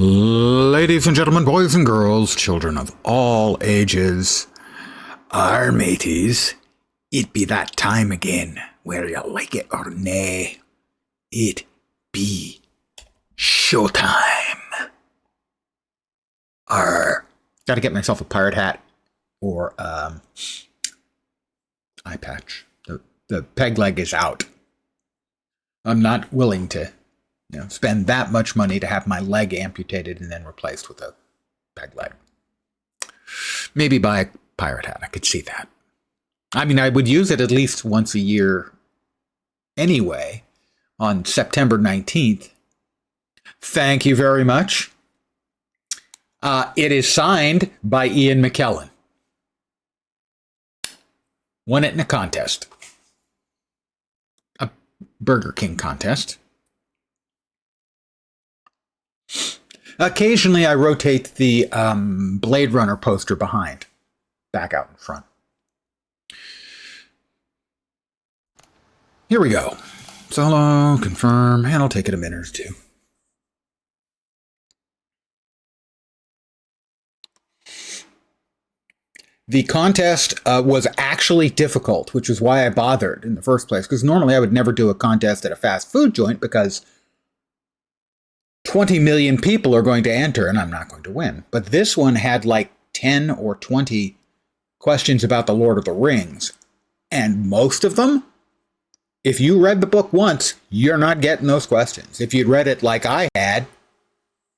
Ladies and gentlemen, boys and girls, children of all ages, our mateys, it be that time again, where you like it or nay, it be showtime. Gotta get myself a pirate hat or eye patch. The peg leg is out. I'm not willing to spend that much money to have my leg amputated and then replaced with a peg leg. Maybe buy a pirate hat. I could see that. I mean, I would use it at least once a year anyway, on September 19th. Thank you very much. It is signed by Ian McKellen. Won it in a contest. A Burger King contest. Occasionally, I rotate the Blade Runner poster behind, back out in front. Here we go. Solo, confirm, and I'll take it a minute or two. The contest was actually difficult, which is why I bothered in the first place, because normally I would never do a contest at a fast food joint because 20 million people are going to enter and I'm not going to win. But this one had like 10 or 20 questions about the Lord of the Rings. And most of them, if you read the book once, you're not getting those questions. If you'd read it like I had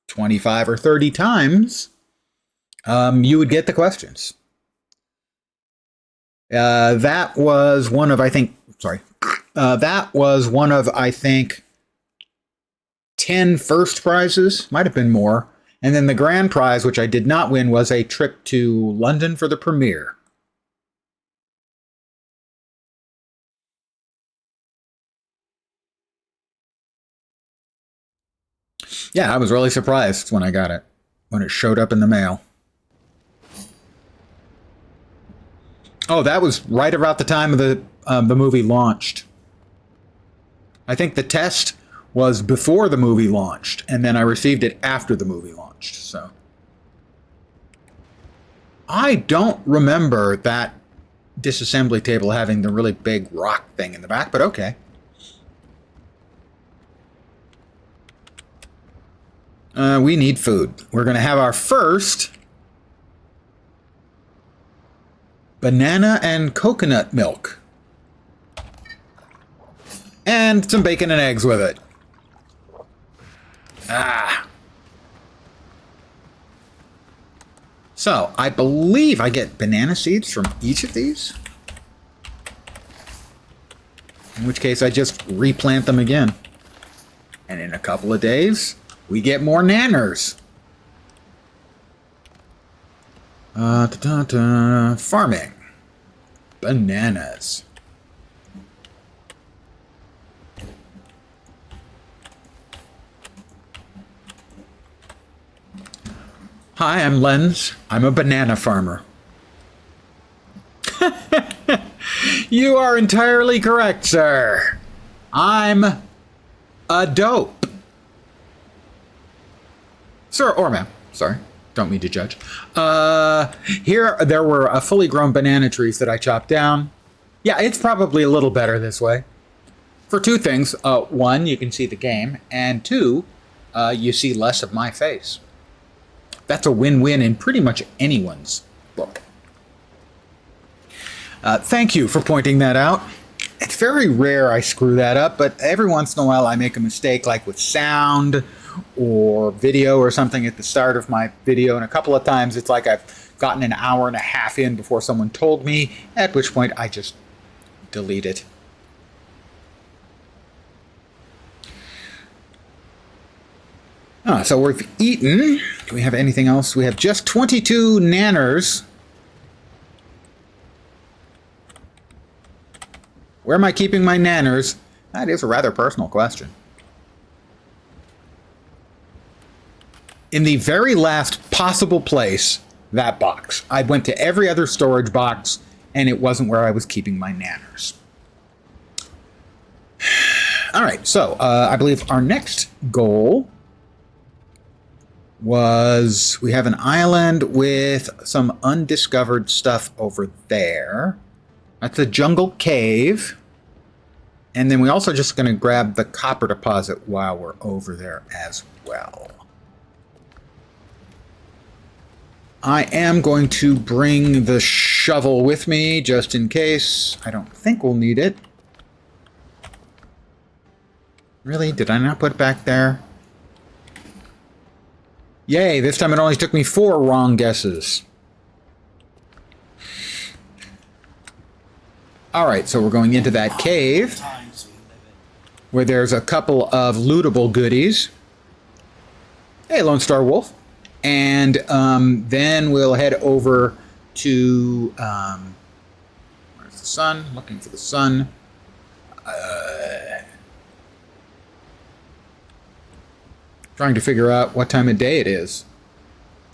25 or 30 times, you would get the questions. That was one of, I think, 10 first prizes, might have been more. And then the grand prize, which I did not win, was a trip to London for the premiere. Yeah, I was really surprised when I got it, when it showed up in the mail. Oh, that was right about the time of the movie launched. I think the test was before the movie launched, and then I received it after the movie launched. So I don't remember that disassembly table having the really big rock thing in the back, but okay. We need food. We're going to have our first banana and coconut milk. And some bacon and eggs with it. So, I believe I get banana seeds from each of these. In which case, I just replant them again. And in a couple of days, we get more nanners. Farming. Bananas. Hi, I'm Lens. I'm a banana farmer. You are entirely correct, sir. I'm a dope. Sir or ma'am. Sorry. Don't mean to judge. Here, there were fully grown banana trees that I chopped down. Yeah, it's probably a little better this way. For two things. One, you can see the game. And two, you see less of my face. That's a win-win in pretty much anyone's book. Thank you for pointing that out. It's very rare I screw that up, but every once in a while I make a mistake, like with sound or video or something at the start of my video, and a couple of times it's like I've gotten an hour and a half in before someone told me, at which point I just delete it. So we've eaten. Do we have anything else? We have just 22 nanners. Where am I keeping my nanners? That is a rather personal question. In the very last possible place, that box. I went to every other storage box, and it wasn't where I was keeping my nanners. All right, so I believe our next goal was we have an island with some undiscovered stuff over there. That's a jungle cave. And then we also just going to grab the copper deposit while we're over there as well. I am going to bring the shovel with me just in case. I don't think we'll need it. Really? Did I not put it back there? Yay, this time it only took me 4 wrong guesses. Alright, so we're going into that cave where there's a couple of lootable goodies. Hey, Lone Star Wolf. And then we'll head over to... where's the sun? Looking for the sun. Trying to figure out what time of day it is.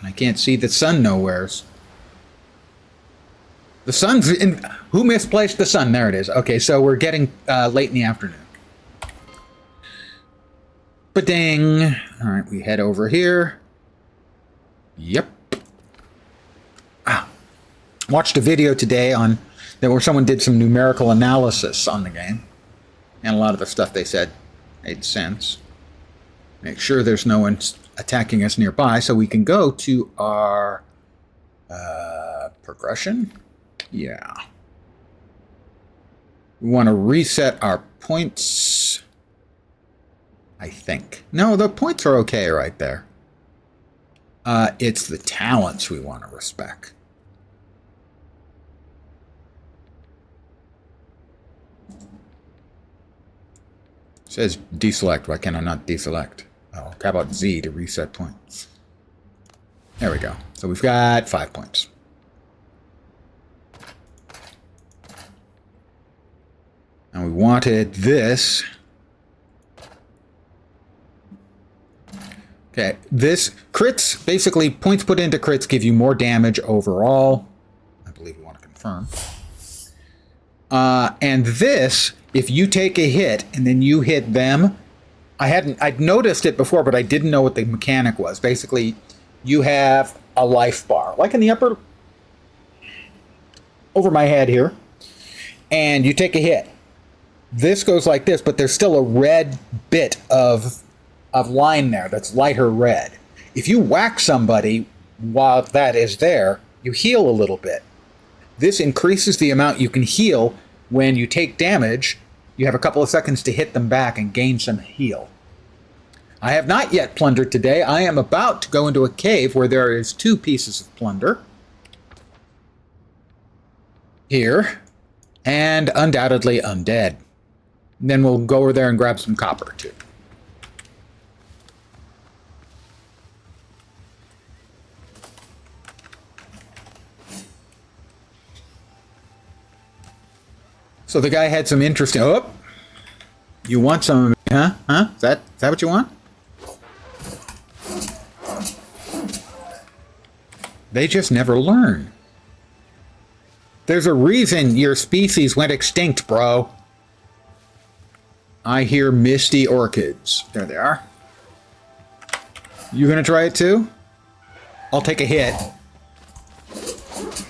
I can't see the sun nowheres. The sun's in... Who misplaced the sun? There it is. Okay, so we're getting late in the afternoon. Ba-ding! All right, we head over here. Yep. Watched a video today on where someone did some numerical analysis on the game. And a lot of the stuff they said made sense. Make sure there's no one attacking us nearby so we can go to our progression. Yeah. We want to reset our points. I think. No, the points are okay right there. It's the talents we want to respect. It says deselect. Why can I not deselect? Oh, how about Z to reset points? There we go. So we've got 5 points. And we wanted this. Okay, this crits, basically points put into crits give you more damage overall. I believe we want to confirm. And this, if you take a hit and then you hit them, I'd noticed it before, but I didn't know what the mechanic was. Basically, you have a life bar, like in the upper, over my head here, and you take a hit. This goes like this, but there's still a red bit of line there that's lighter red. If you whack somebody while that is there, you heal a little bit. This increases the amount you can heal when you take damage. You have a couple of seconds to hit them back and gain some heal. I have not yet plundered today. I am about to go into a cave where there is 2 pieces of plunder. Here. And undoubtedly undead. And then we'll go over there and grab some copper too. So the guy had some interesting... Oh! You want some... Huh? Huh? Is that what you want? They just never learn. There's a reason your species went extinct, bro. I hear misty orchids. There they are. You gonna try it too? I'll take a hit.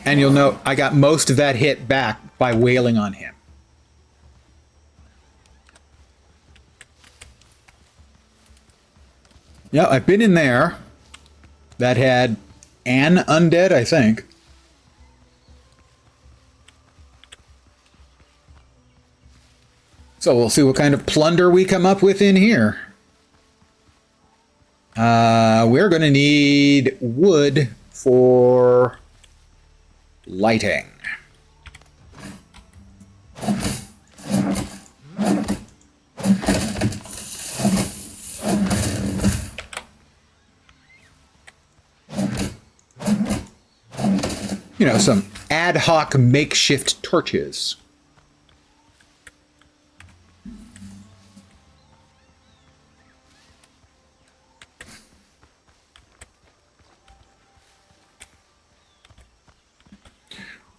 And you'll know I got most of that hit back by wailing on him. Yeah, I've been in there. That had an undead, I think. So we'll see what kind of plunder we come up with in here. We're going to need wood for lighting. You know, some ad hoc makeshift torches.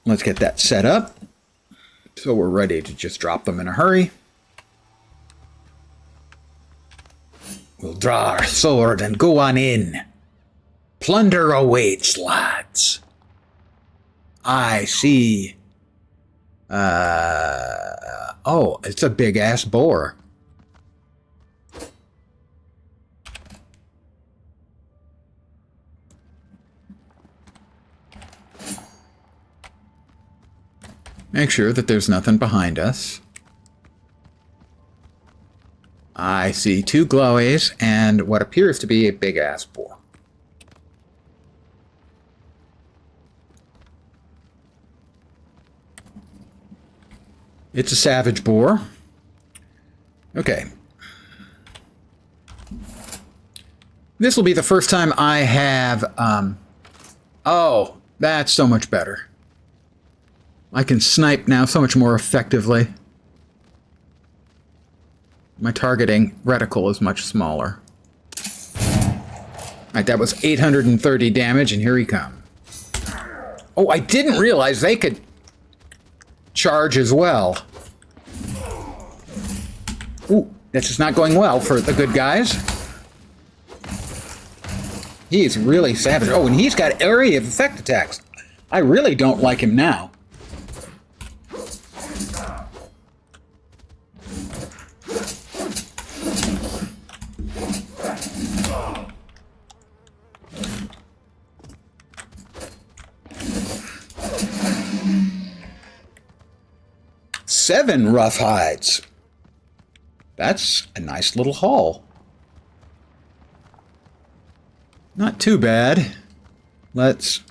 Let's get that set up so we're ready to just drop them in a hurry. We'll draw our sword and go on in. Plunder awaits, lads. I see. Oh, it's a big-ass boar. Make sure that there's nothing behind us. I see 2 glowies and what appears to be a big-ass boar. It's a savage boar. Okay. This will be the first time I have... oh, that's so much better. I can snipe now so much more effectively. My targeting reticle is much smaller. Alright, that was 830 damage, and here he comes. Oh, I didn't realize they could charge as well. Ooh, this is not going well for the good guys. He is really savage. Oh, and he's got area of effect attacks. I really don't like him now. Seven rough hides. That's a nice little haul. Not too bad. Let's...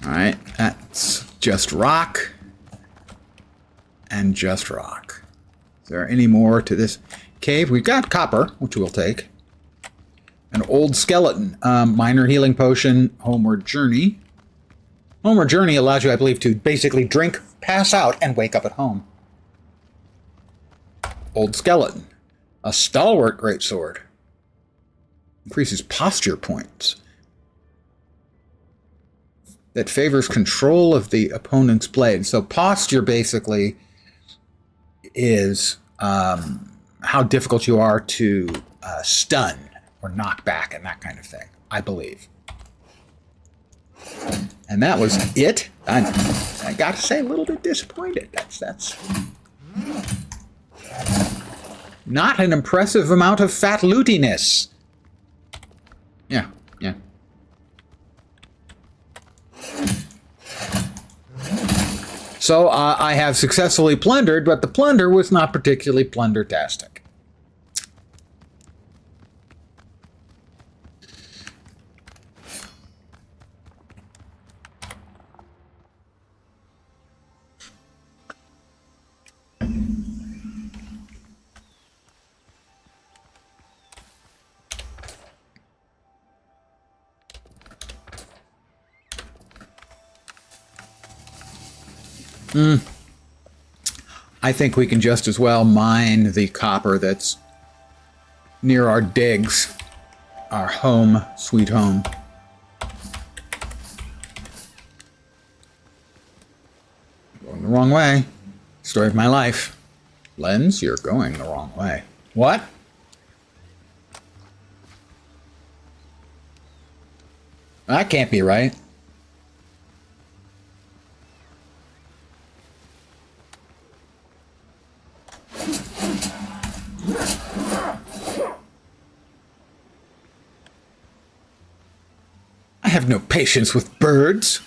Alright, that's just rock. And just rock. Is there any more to this cave? We've got copper, which we'll take. An old skeleton. Minor healing potion. Homeward journey. Homeward journey allows you, I believe, to basically drink, pass out, and wake up at home. Old skeleton. A stalwart greatsword. Increases posture points. That favors control of the opponent's blade. So posture basically is how difficult you are to stun or knock back and that kind of thing, I believe. And that was it. I got to say, a little bit disappointed. That's not an impressive amount of fat lootiness. Yeah. So I have successfully plundered, but the plunder was not particularly plundertastic. I think we can just as well mine the copper that's near our digs, our home, sweet home. Going the wrong way. Story of my life. Lens, you're going the wrong way. What? That can't be right. I have no patience with birds.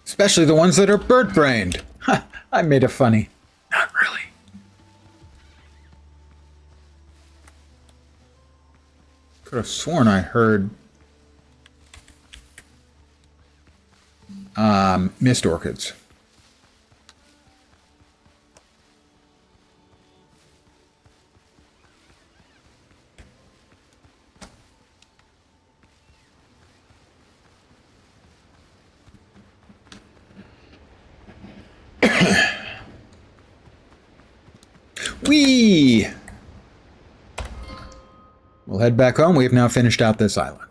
Especially the ones that are bird-brained. Ha, I made it funny. Not really. Could have sworn I heard mist orchids. Whee! We'll head back home. We have now finished out this island.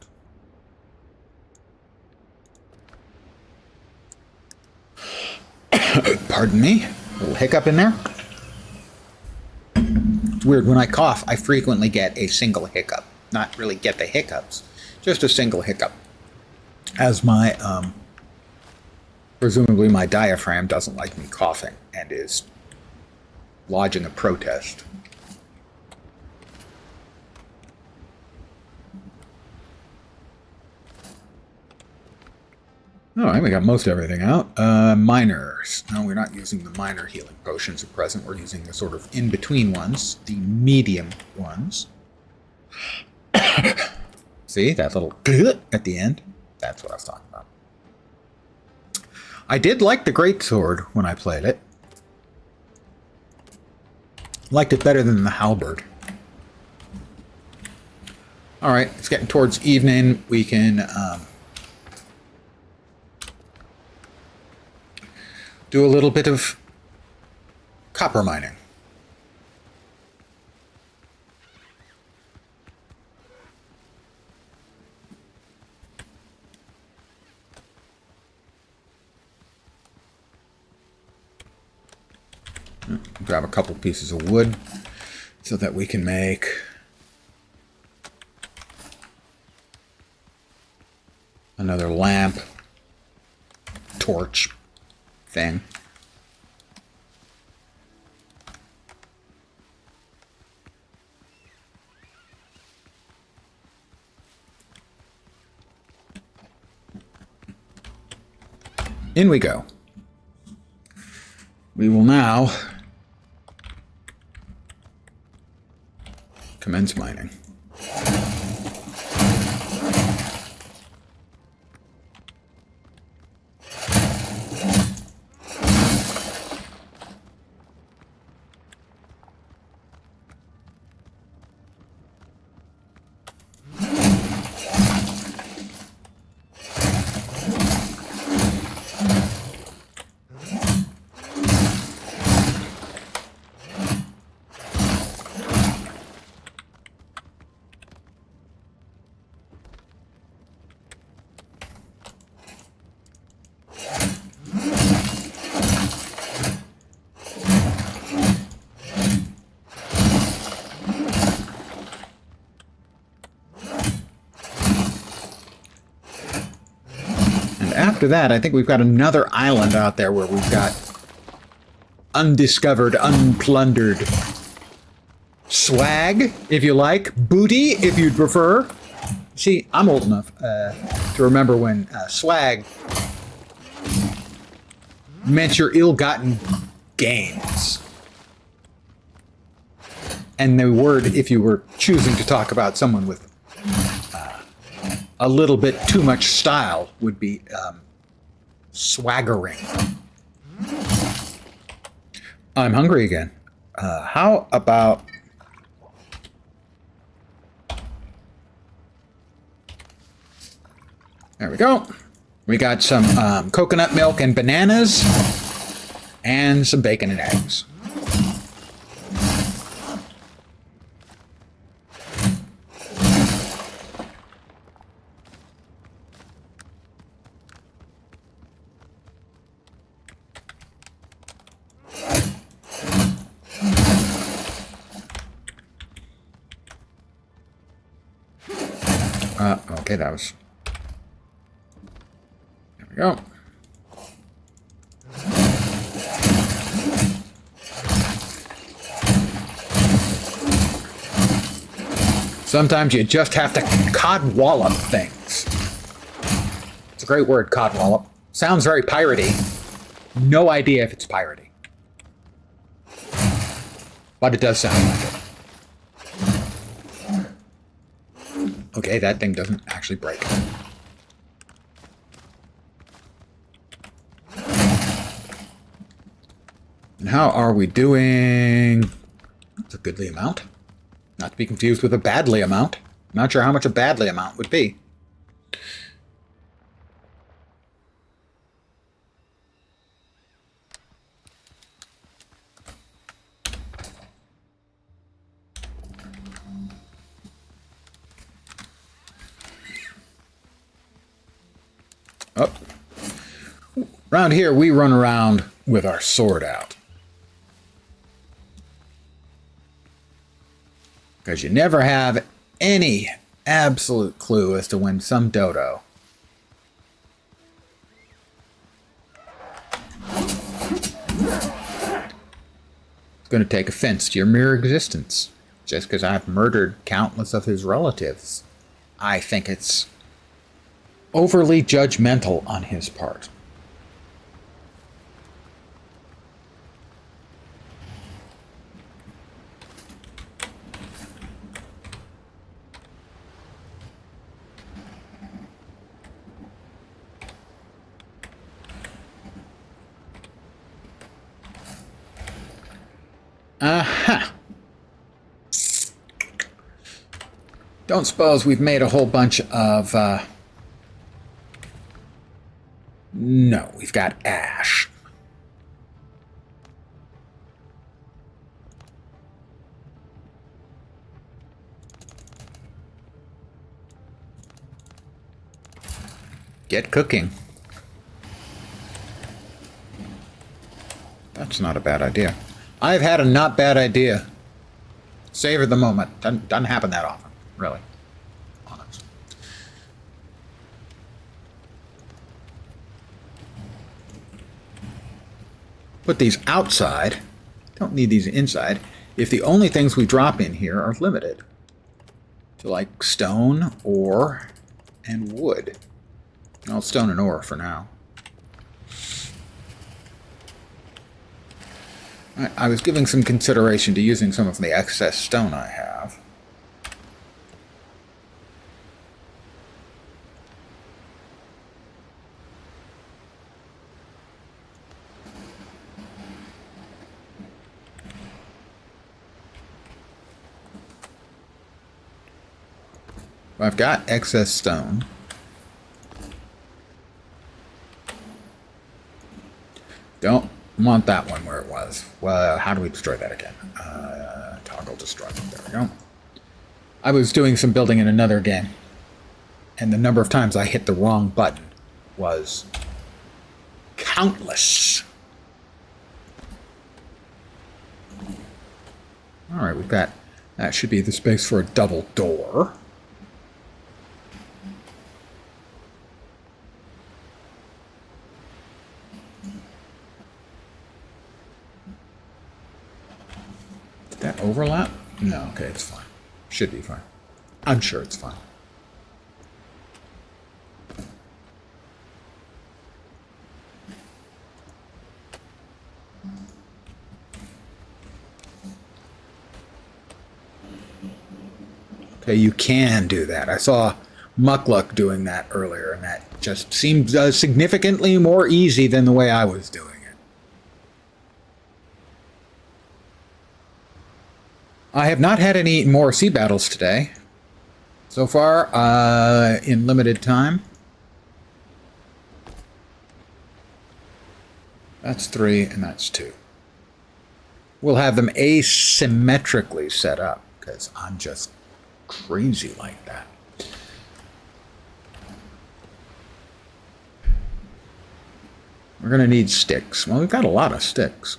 Pardon Pardon me. A little hiccup in there. It's weird. When I cough, I frequently get a single hiccup. Not really get the hiccups, just a single hiccup. As my, presumably my diaphragm doesn't like me coughing and is lodging a protest. All right, we got most everything out. Minors. No, we're not using the minor healing potions at present. We're using the sort of in-between ones, the medium ones. See, that little at the end? That's what I was talking about. I did like the greatsword when I played it. Liked it better than the halberd. All right, it's getting towards evening. We can do a little bit of copper mining. Grab a couple pieces of wood so that we can make another lamp, torch thing. In we go. We will now commence mining. After that, I think we've got another island out there where we've got undiscovered, unplundered swag, if you like, booty, if you'd prefer. See, I'm old enough to remember when swag meant your ill-gotten gains. And the word, if you were choosing to talk about someone with a little bit too much style, would be swaggering. I'm hungry again. How about... There we go. We got some coconut milk and bananas and some bacon and eggs. Okay, that was... There we go. Sometimes you just have to codwallop things. It's a great word, codwallop. Sounds very piratey. No idea if it's piratey. But it does sound like it. Okay, that thing doesn't actually break. And how are we doing? That's a goodly amount. Not to be confused with a badly amount. Not sure how much a badly amount would be. Oh. Around here, we run around with our sword out. Because you never have any absolute clue as to when some dodo is going to take offense to your mere existence. Just because I've murdered countless of his relatives, I think it's overly judgmental on his part. Aha! Don't suppose we've made a whole bunch of, No, we've got ash. Get cooking. That's not a bad idea. I've had a not bad idea. Savor the moment. Doesn't happen that often, really. Honest. Put these outside. Don't need these inside. If the only things we drop in here are limited to like stone, ore, and wood. Well, stone and ore for now. I was giving some consideration to using some of the excess stone I have. I've got excess stone. Don't want that one where it was. Well, how do we destroy that again? Toggle destroy. There we go. I was doing some building in another game, and the number of times I hit the wrong button was countless. All right, we've got, that should be the space for a double door. That overlap? No, okay, it's fine. Should be fine. I'm sure it's fine. Okay, you can do that. I saw Muckluck doing that earlier, and that just seemed significantly more easy than the way I was doing it. I have not had any more sea battles today. So far, in limited time. That's 3, and that's 2. We'll have them asymmetrically set up, because I'm just crazy like that. We're going to need sticks. Well, we've got a lot of sticks.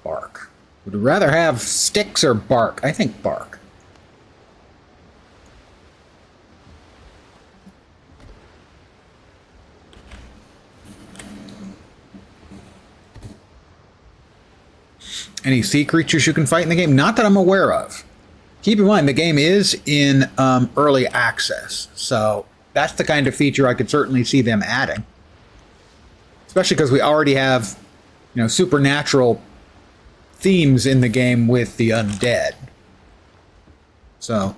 Bark. Would you rather have sticks or bark? I think bark. Any sea creatures you can fight in the game? Not that I'm aware of. Keep in mind, the game is in early access, so that's the kind of feature I could certainly see them adding. Especially because we already have, you know, supernatural themes in the game with the undead. So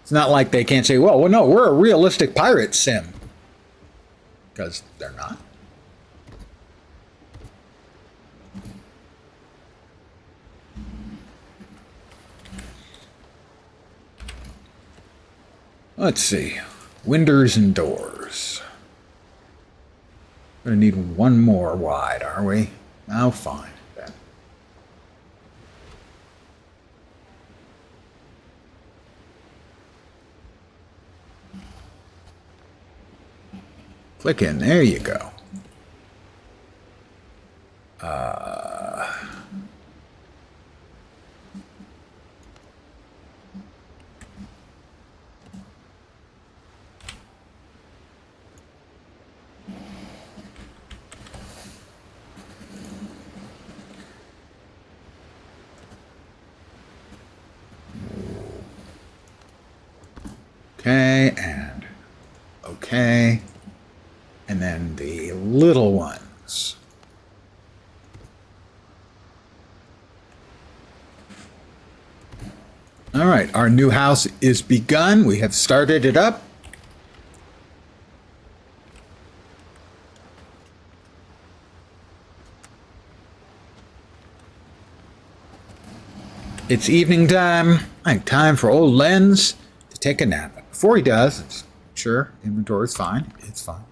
it's not like they can't say, well, no, we're a realistic pirate sim. Because they're not. Let's see. Windows and doors. Gonna need one more wide, are we? Oh, fine. Then. Click in. There you go. Okay, and okay. And then the little ones. All right, our new house is begun. We have started it up. It's evening time. I think time for old Lenz to take a nap. Before he does, sure, inventory is fine. It's fine.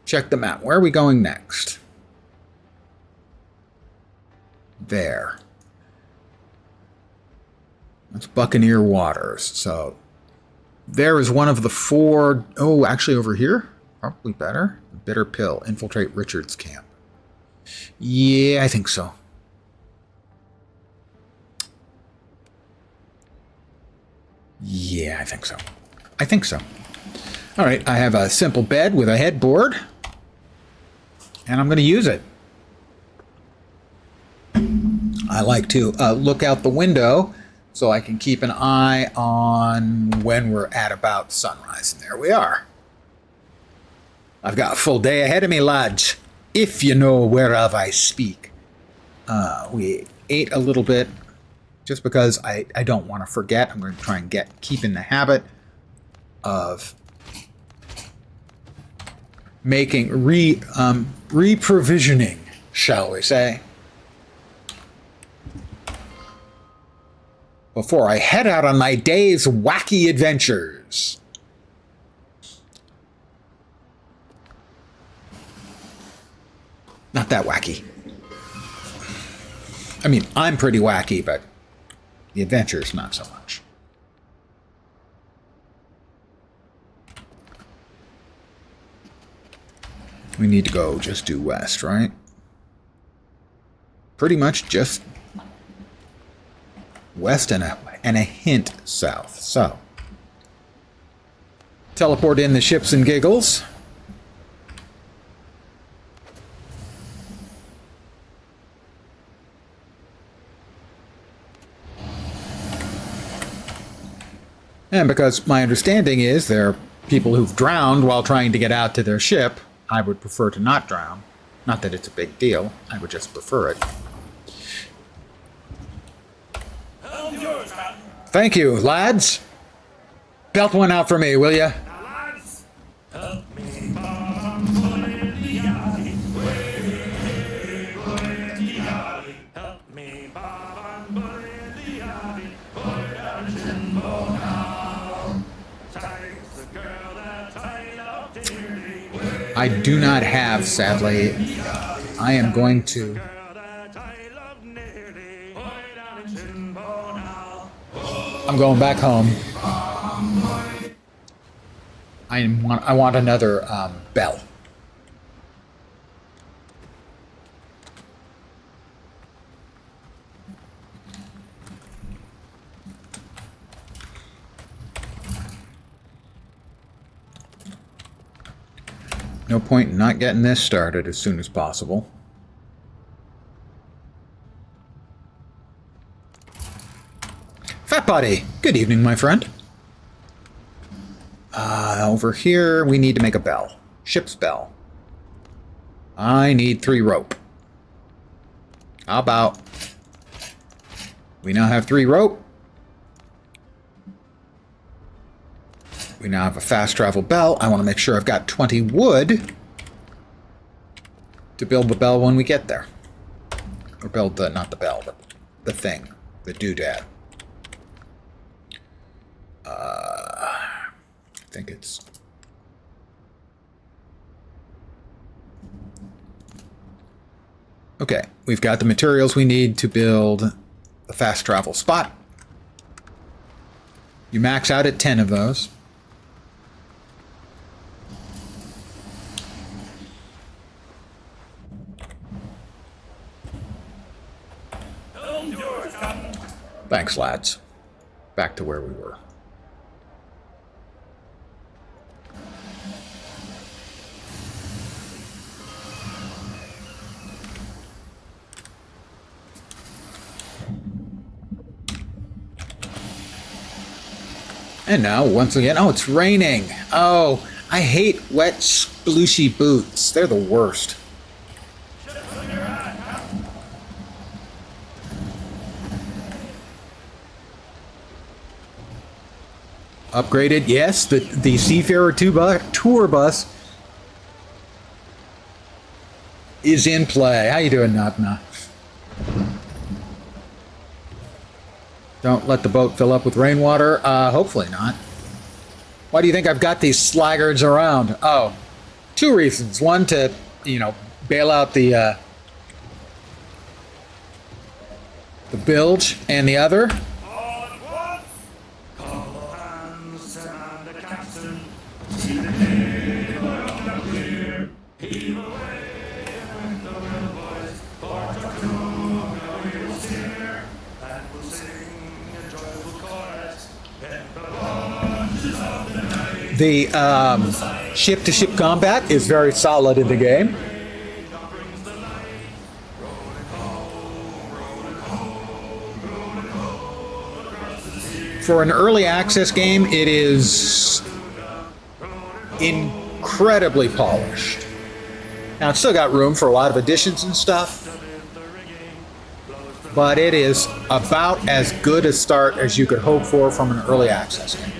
Check the map. Where are we going next? There. That's Buccaneer Waters. So there is one of the 4. Oh, actually over here? Probably better. Bitter Pill. Infiltrate Richard's camp. Yeah, I think so. Yeah, I think so. I think so. All right, I have a simple bed with a headboard, and I'm going to use it. I like to look out the window so I can keep an eye on when we're at about sunrise. And there we are. I've got a full day ahead of me, lads, if you know whereof I speak. We ate a little bit. Just because I don't want to forget, I'm going to try and keep in the habit of making re-provisioning, shall we say, before I head out on my day's wacky adventures. Not that wacky. I mean, I'm pretty wacky, but the adventures, not so much. We need to go just due west, right? Pretty much just west and a hint south. So, teleport in the ships and giggles. And because my understanding is there are people who've drowned while trying to get out to their ship, I would prefer to not drown. Not that it's a big deal, I would just prefer it. Thank you, lads. Belt one out for me, will you? I do not have, sadly. I am going to... I'm going back home. I want another bell. No point in not getting this started as soon as possible. Fat Body, good evening, my friend. Over here, we need to make a bell. Ship's bell. I need 3 rope. How about... We now have 3 rope. We now have a fast travel bell. I want to make sure I've got 20 wood to build the bell when we get there. Or build the, not the bell, but the thing, the doodad. I think it's... Okay, we've got the materials we need to build the fast travel spot. You max out at 10 of those. Thanks, lads. Back to where we were. And now, once again, oh, it's raining. Oh, I hate wet, splooshy boots. They're the worst. Upgraded, yes. The Seafarer tour bus is in play. How you doing, Nagna? Don't let the boat fill up with rainwater. Hopefully not. Why do you think I've got these slaggards around? Oh, two reasons. One, to, bail out the bilge, and the other, the ship-to-ship combat is very solid in the game. For an early access game, it is incredibly polished. Now, it's still got room for a lot of additions and stuff, but it is about as good a start as you could hope for from an early access game.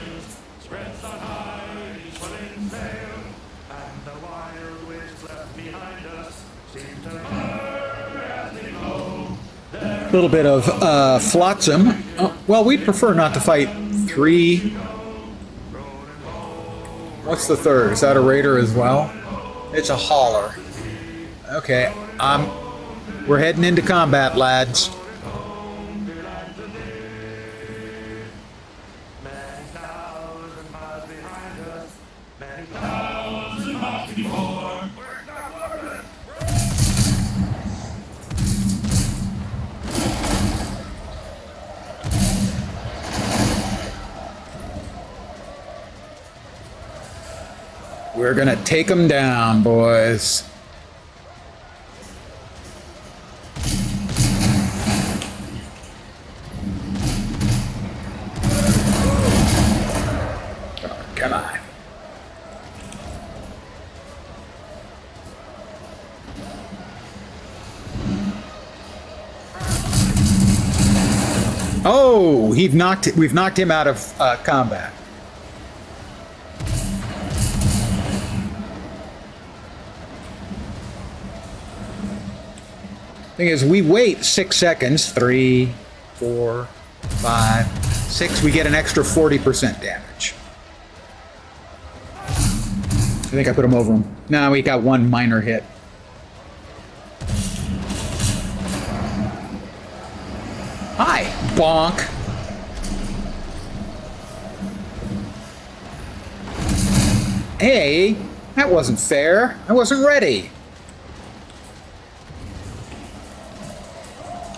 A little bit of flotsam. Oh, well, we'd prefer not to fight three. What's the third? Is that a raider as well? It's a hauler. Okay, we're heading into combat, lads. We're gonna take them down, boys. Come on. Oh, we've knocked him out of combat. Thing is, we wait 6 seconds. 3, 4, 5, 6. We get an extra 40% damage. I think I put him over him. No, we got one minor hit. Hi, bonk. Hey, that wasn't fair. I wasn't ready.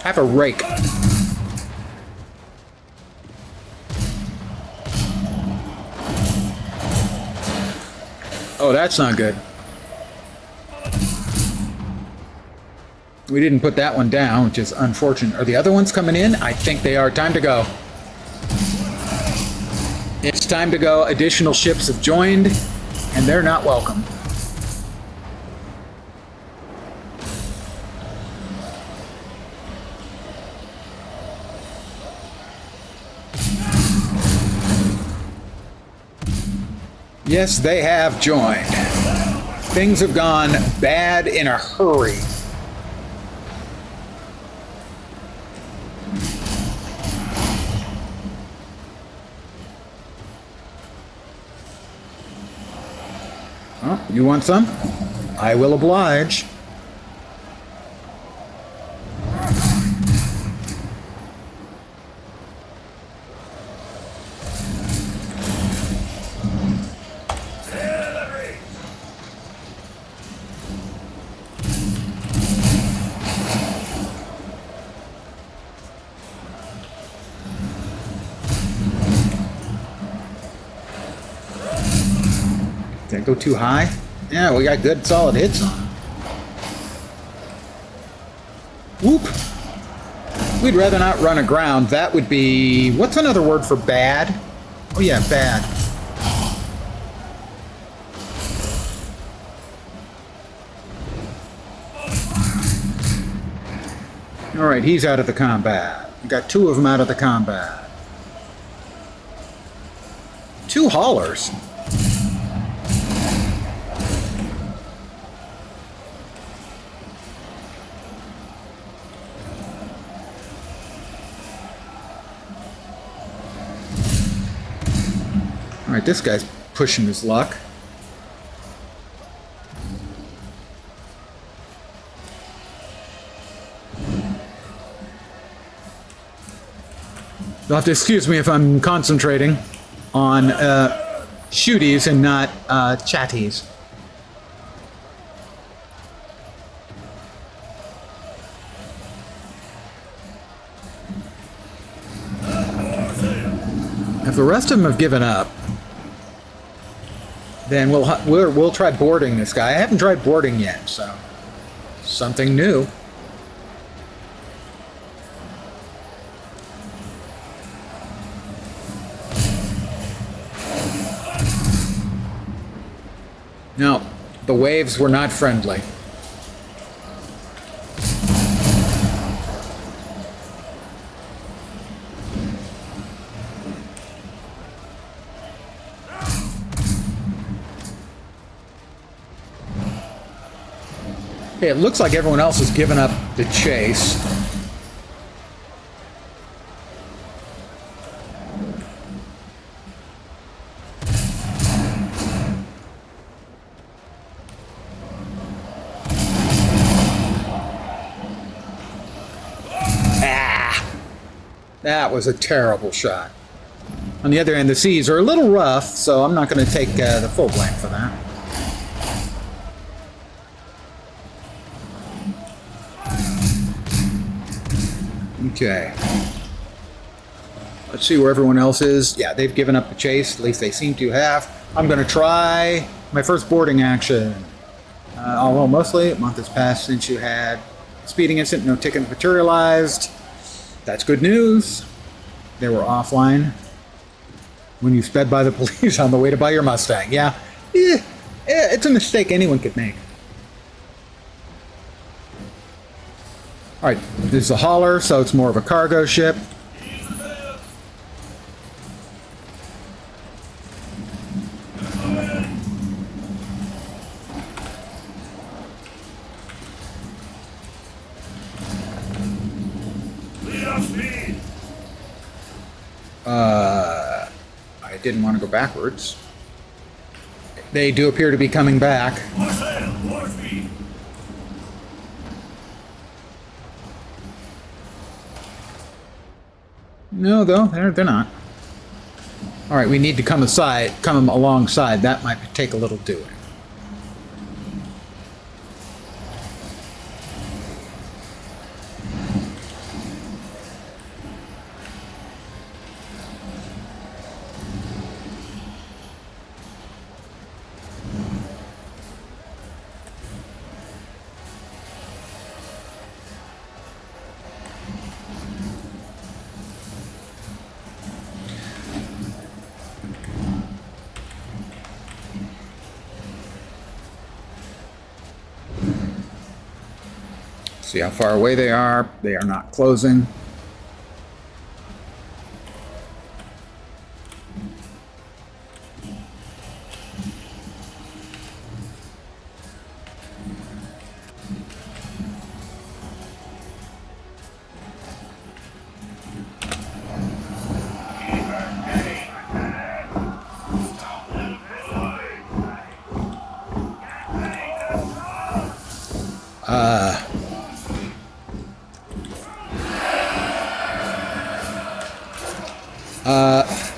Have a rake. Oh, that's not good. We didn't put that one down, which is unfortunate. Are the other ones coming in? I think they are. Time to go. It's time to go. Additional ships have joined, and they're not welcome. Yes, they have joined. Things have gone bad in a hurry. Oh, you want some? I will oblige. Did I go too high? Yeah, we got good solid hits on him. Whoop! We'd rather not run aground. That would be... what's another word for bad? Oh yeah, bad. Alright, he's out of the combat. We got 2 of them out of the combat. 2 haulers. Alright, this guy's pushing his luck. You'll have to excuse me if I'm concentrating on shooties and not chatties. If the rest of them have given up, then we'll try boarding this guy. I haven't tried boarding yet, so something new. No, the waves were not friendly. Okay, it looks like everyone else has given up the chase. That was a terrible shot. On the other hand, the seas are a little rough, so I'm not going to take the full blame for that. Okay. Let's see where everyone else is. Yeah, they've given up the chase. At least they seem to have. I'm going to try my first boarding action. Although mostly a month has passed since you had a speeding incident, no ticket materialized. That's good news. They were offline when you sped by the police on the way to buy your Mustang. Yeah, it's a mistake anyone could make. All right, this is a hauler, so it's more of a cargo ship. I didn't want to go backwards. They do appear to be coming back. No, though, they're not. All right, we need to come alongside. That might take a little doing. See how far away they are. They are not closing.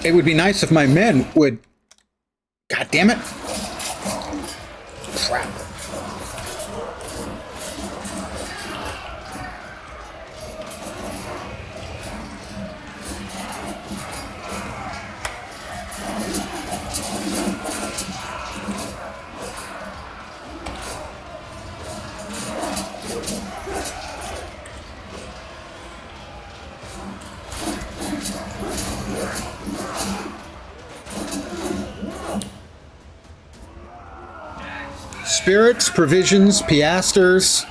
It would be nice if my men would... God damn it. Crap. spirits, provisions, piasters.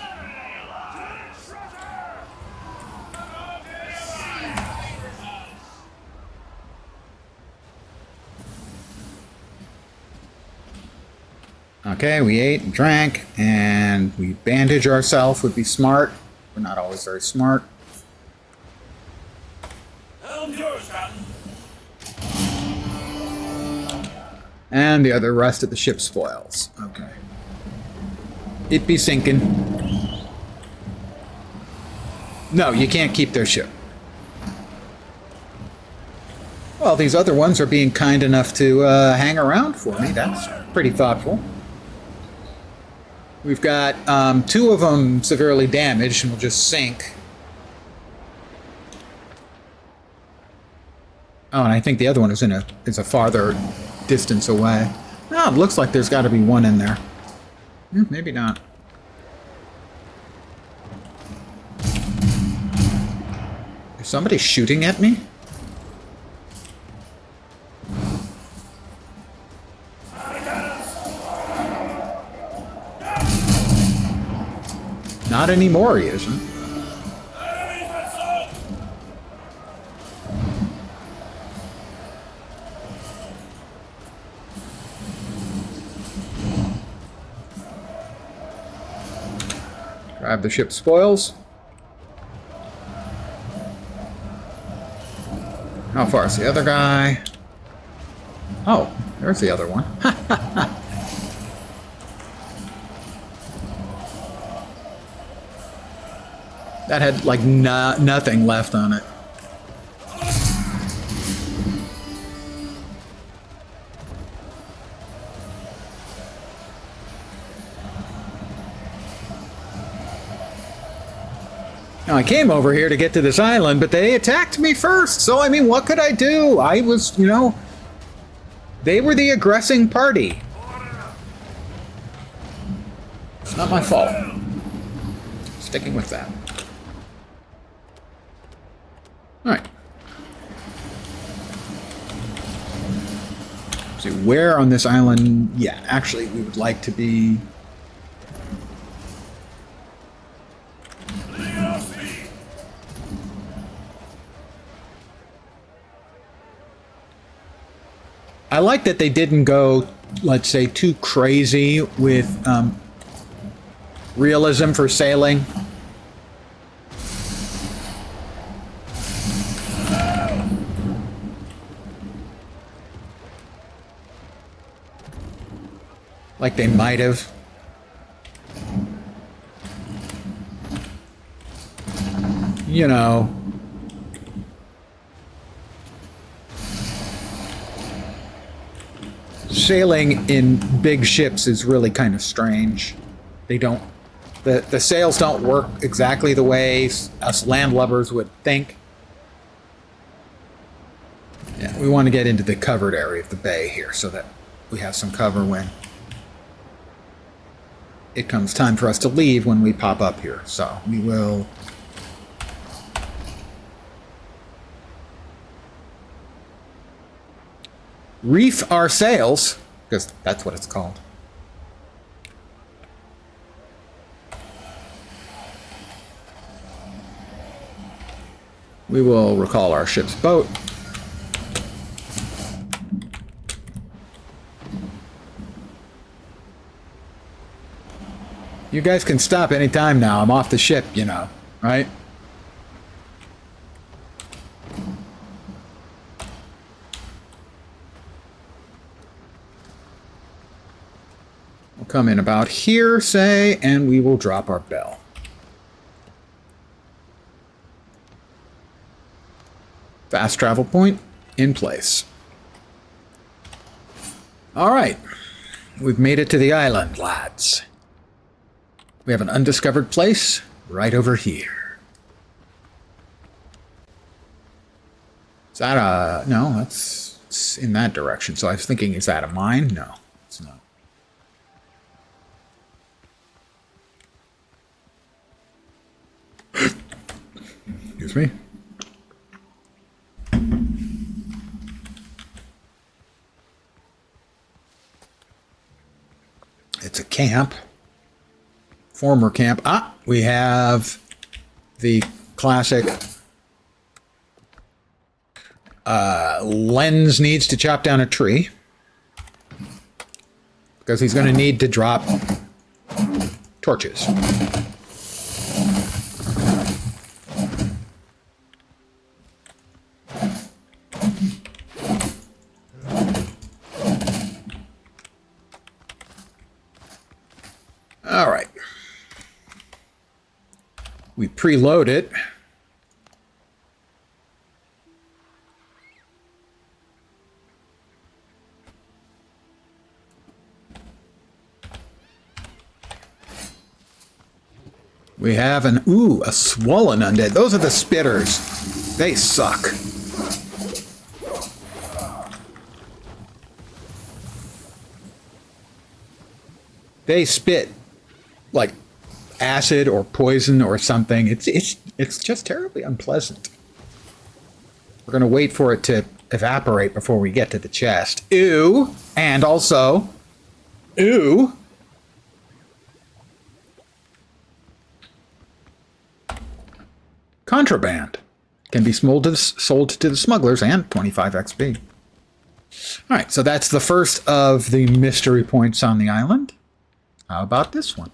Okay, we ate and drank, and we bandage ourselves would be smart. We're not always very smart. And the other rest of the ship spoils. Okay. It be sinking. No, you can't keep their ship. Well, these other ones are being kind enough to hang around for me. That's pretty thoughtful. We've got 2 of them severely damaged and will just sink. Oh, and I think the other one is a farther distance away. No, it looks like there's got to be one in there. Maybe not. Is somebody shooting at me? Not anymore, he isn't. Grab the ship spoils. How far is the other guy? Oh, there's the other one. That had like nothing left on it. Now, I came over here to get to this island, but they attacked me first. So, I mean, what could I do? I was, they were the aggressing party. It's not my fault. Sticking with that. All right. See, where on this island? Yeah, actually, we would like to be... I like that they didn't go, let's say, too crazy with realism for sailing. Like they might have. Sailing in big ships is really kind of strange. They don't, the sails don't work exactly the way us landlubbers would think. Yeah, we want to get into the covered area of the bay here so that we have some cover when it comes time for us to leave when we pop up here. So we will... reef our sails, because that's what it's called. We will recall our ship's boat. You guys can stop anytime now. I'm off the ship, right? We'll come in about here, say, and we will drop our bell. Fast travel point in place. All right. We've made it to the island, lads. We have an undiscovered place right over here. Is that a... no, it's in that direction. So I was thinking, is that a mine? No, it's not. Excuse me. It's a camp. former camp. Ah, we have the classic Lens needs to chop down a tree because he's going to need to drop torches. All right. We preload it. We have a swollen undead. Those are the spitters. They suck. They spit like acid or poison or something. It's just terribly unpleasant. We're going to wait for it to evaporate before we get to the chest. Ew. And also, ew. Contraband can be sold to the smugglers and 25 XP. All right, so that's the first of the mystery points on the island. How about this one?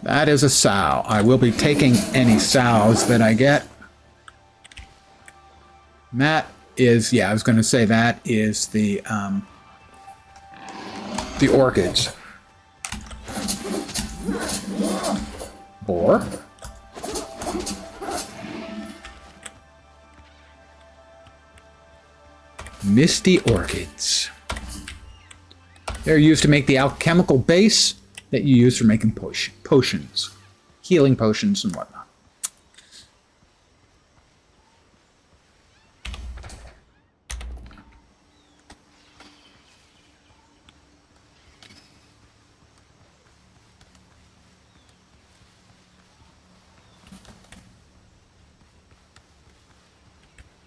That is a sow. I will be taking any sows that I get. That is, yeah, I was going to say that is the orchids. Boar. Misty orchids. They're used to make the alchemical base that you use for making potions, healing potions and whatnot.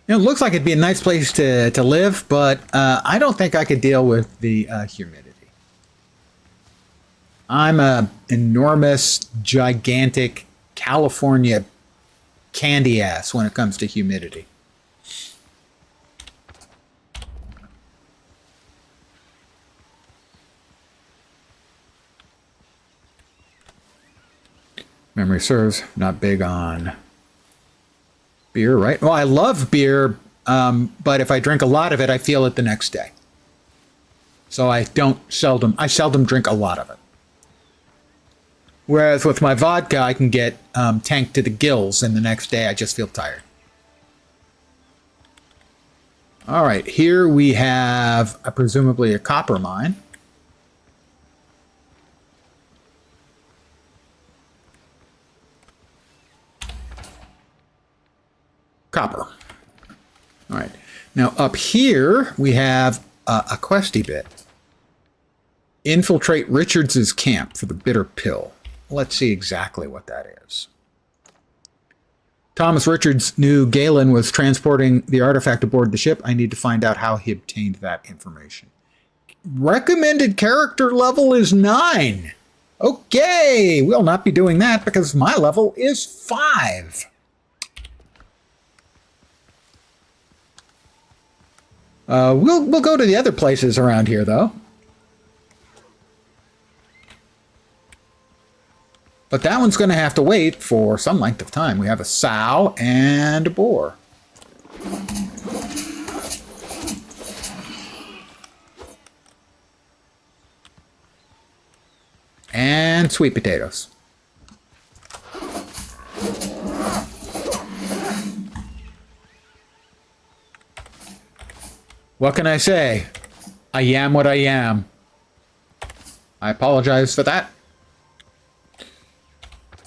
You know, it looks like it'd be a nice place to live, but I don't think I could deal with the humidity. I'm a enormous, gigantic California candy ass when it comes to humidity. Memory serves, not big on beer, right? Well, I love beer, but if I drink a lot of it, I feel it the next day. So I seldom drink a lot of it. Whereas with my vodka, I can get tanked to the gills, and the next day I just feel tired. All right, here we have presumably a copper mine. Copper. All right, now up here we have a questy bit. Infiltrate Richards's camp for the bitter pill. Let's see exactly what that is. Thomas Richards knew Galen was transporting the artifact aboard the ship. I need to find out how he obtained that information. Recommended character level is 9. Okay, we'll not be doing that because my level is 5. We'll go to the other places around here, though. But that one's going to have to wait for some length of time. We have a sow and a boar. And sweet potatoes. What can I say? I am what I am. I apologize for that.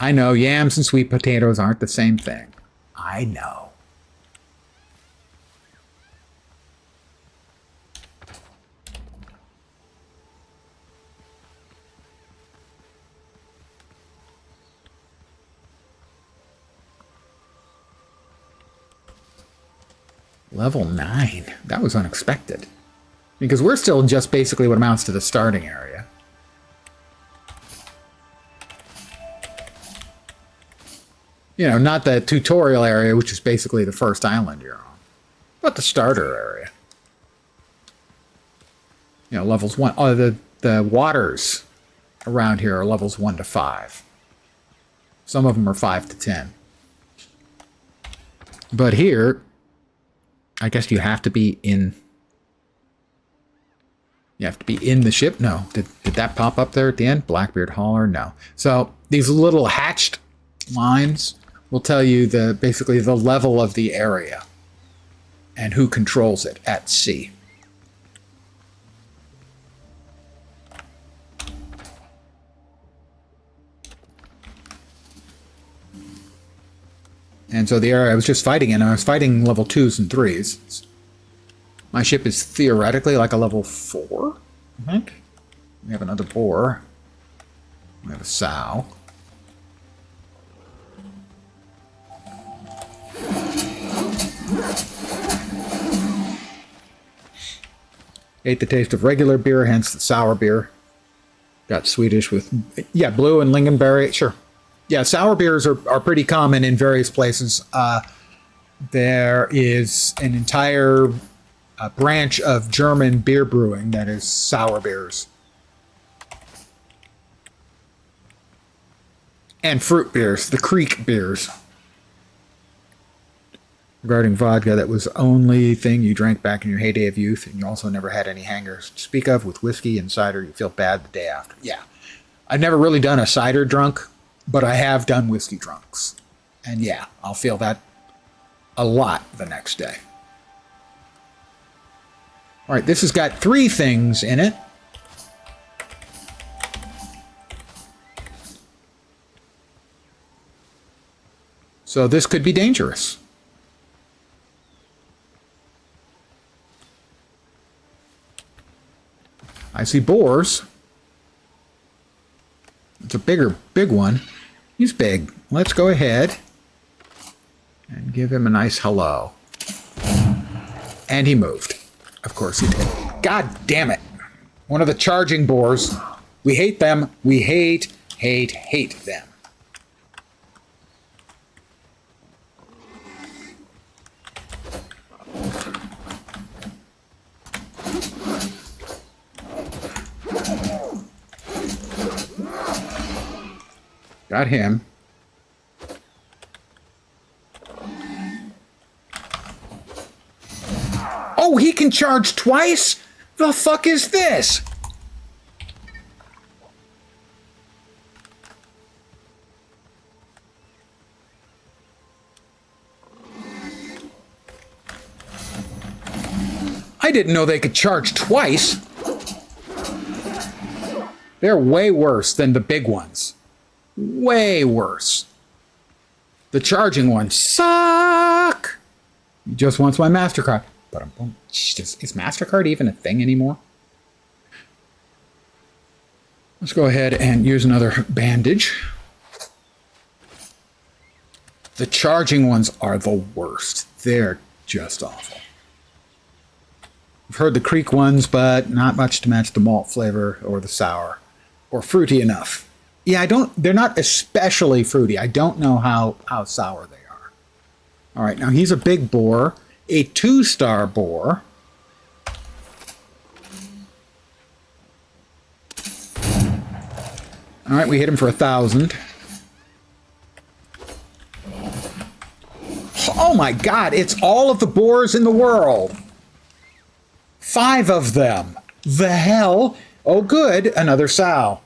I know yams and sweet potatoes aren't the same thing. I know. Level 9. That was unexpected. Because we're still just basically what amounts to the starting area. You know, not the tutorial area, which is basically the first island you're on, but the starter area. You know, levels 1. Oh, the waters around here are levels 1 to 5. Some of them are 5 to 10. But here, I guess you have to be in... You have to be in the ship? No. Did that pop up there at the end? Blackbeard Hauler? No. So these little hatched lines will tell you basically the level of the area and who controls it at sea. And so the area I was just fighting in, I was fighting level 2s and 3s. My ship is theoretically like a level 4, I think. We have another boar. We have a sow. Ate the taste of regular beer, hence the sour beer. Got Swedish with, yeah, blue and lingonberry, sure. Yeah, sour beers are pretty common in various places. There is an entire branch of German beer brewing that is sour beers. And fruit beers, the Creek beers. Regarding vodka, that was the only thing you drank back in your heyday of youth, and you also never had any hangers to speak of. With whiskey and cider, you feel bad the day after. Yeah. I've never really done a cider drunk, but I have done whiskey drunks. And yeah, I'll feel that a lot the next day. All right, this has got 3 things in it. So this could be dangerous. I see boars. It's a big one. He's big. Let's go ahead and give him a nice hello. And he moved. Of course he did. God damn it. One of the charging boars. We hate them. We hate them. Got him. Oh, he can charge twice? The fuck is this? I didn't know they could charge twice. They're way worse than the big ones. Way worse. The charging ones suck. He just wants my MasterCard. But is MasterCard even a thing anymore? Let's go ahead and use another bandage. The charging ones are the worst. They're just awful. I've heard the Creek ones, but not much to match the malt flavor or the sour. Or fruity enough. Yeah, they're not especially fruity. I don't know how sour they are. All right, now he's a big boar. A 2-star boar. All right, we hit him for 1,000. Oh my God, it's all of the boars in the world. 5 of them. The hell? Oh good, another sow.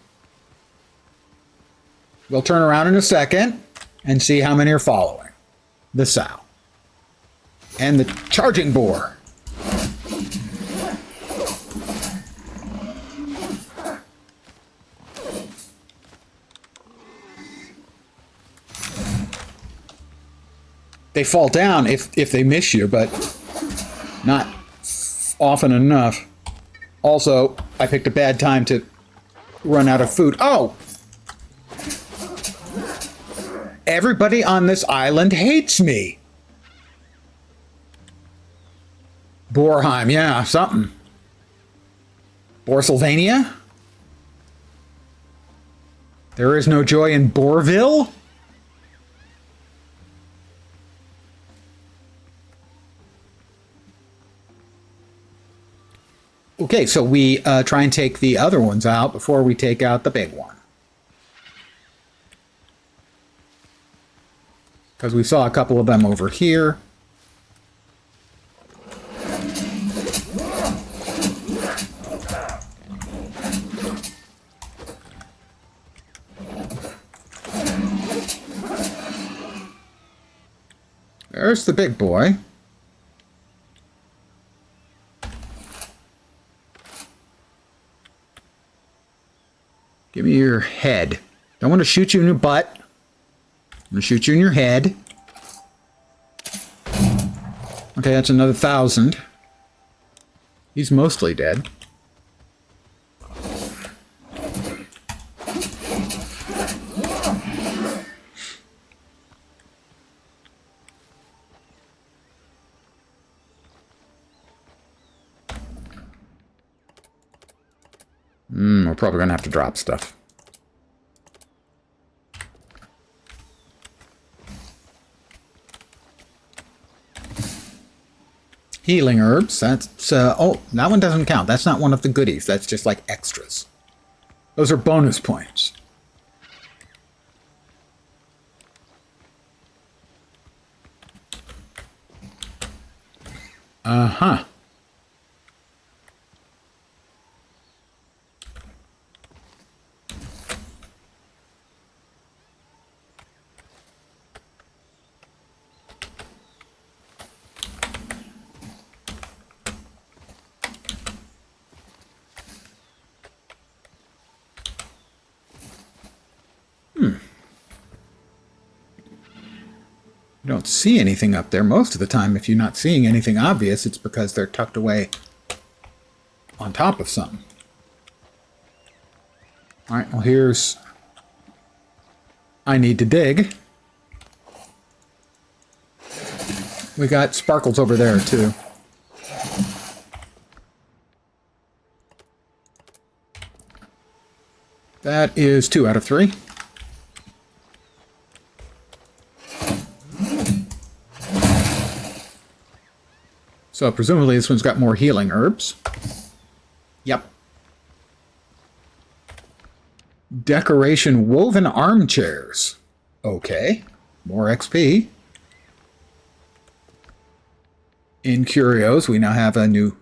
We'll turn around in a second and see how many are following. The sow. And the charging boar. They fall down if they miss you, but not often enough. Also, I picked a bad time to run out of food. Oh! Everybody on this island hates me. Borheim, yeah, something. Borsylvania? There is no joy in Bourville? Okay, so we try and take the other ones out before we take out the big one. Because we saw a couple of them over here. There's the big boy. Give me your head. Don't want to shoot you in your butt. I'm going to shoot you in your head. Okay, that's another 1,000. He's mostly dead. We're probably going to have to drop stuff. Healing herbs. That's oh, that one doesn't count. That's not one of the goodies. That's just like extras. Those are bonus points. Uh-huh. You don't see anything up there. Most of the time, if you're not seeing anything obvious, it's because they're tucked away on top of something. All right, well, here's... I need to dig. We got sparkles over there, too. That is 2 out of 3. So presumably this one's got more healing herbs. Yep. Decoration woven armchairs. Okay. More XP. In curios, we now have a new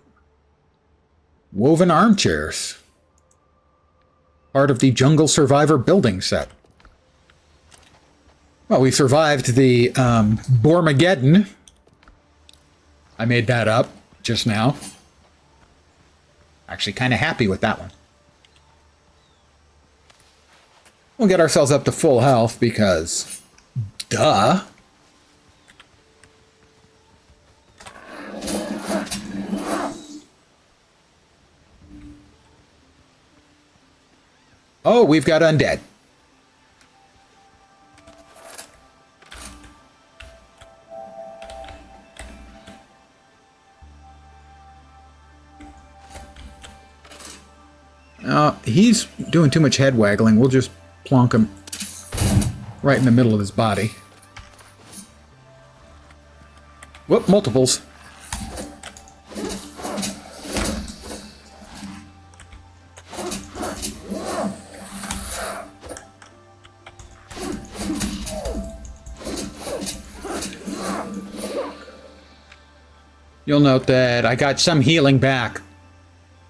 woven armchairs. Part of the Jungle Survivor building set. Well, we survived the Bormageddon. I made that up just now. Actually kind of happy with that one. We'll get ourselves up to full health because, duh. Oh, we've got undead. He's doing too much head waggling. We'll just plonk him right in the middle of his body. Whoop, multiples. You'll note that I got some healing back.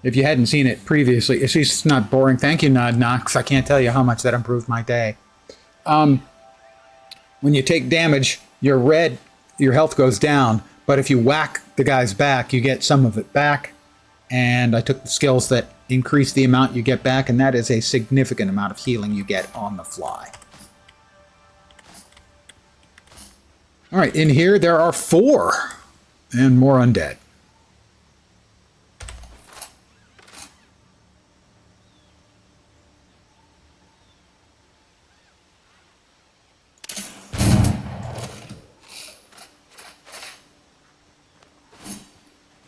If you hadn't seen it previously, it's just not boring. Thank you, Nod Knox. I can't tell you how much that improved my day. When you take damage, your health goes down, but if you whack the guy's back, you get some of it back. And I took the skills that increase the amount you get back, and that is a significant amount of healing you get on the fly. All right, in here there are 4 and more undead.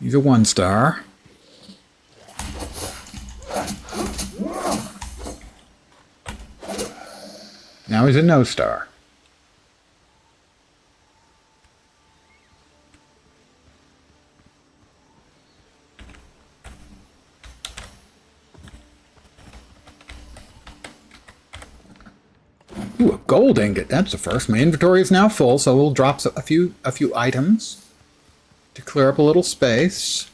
He's a 1-star. Now he's a no-star. Ooh, a gold ingot. That's the first. My inventory is now full, so we'll drop a few items to clear up a little space.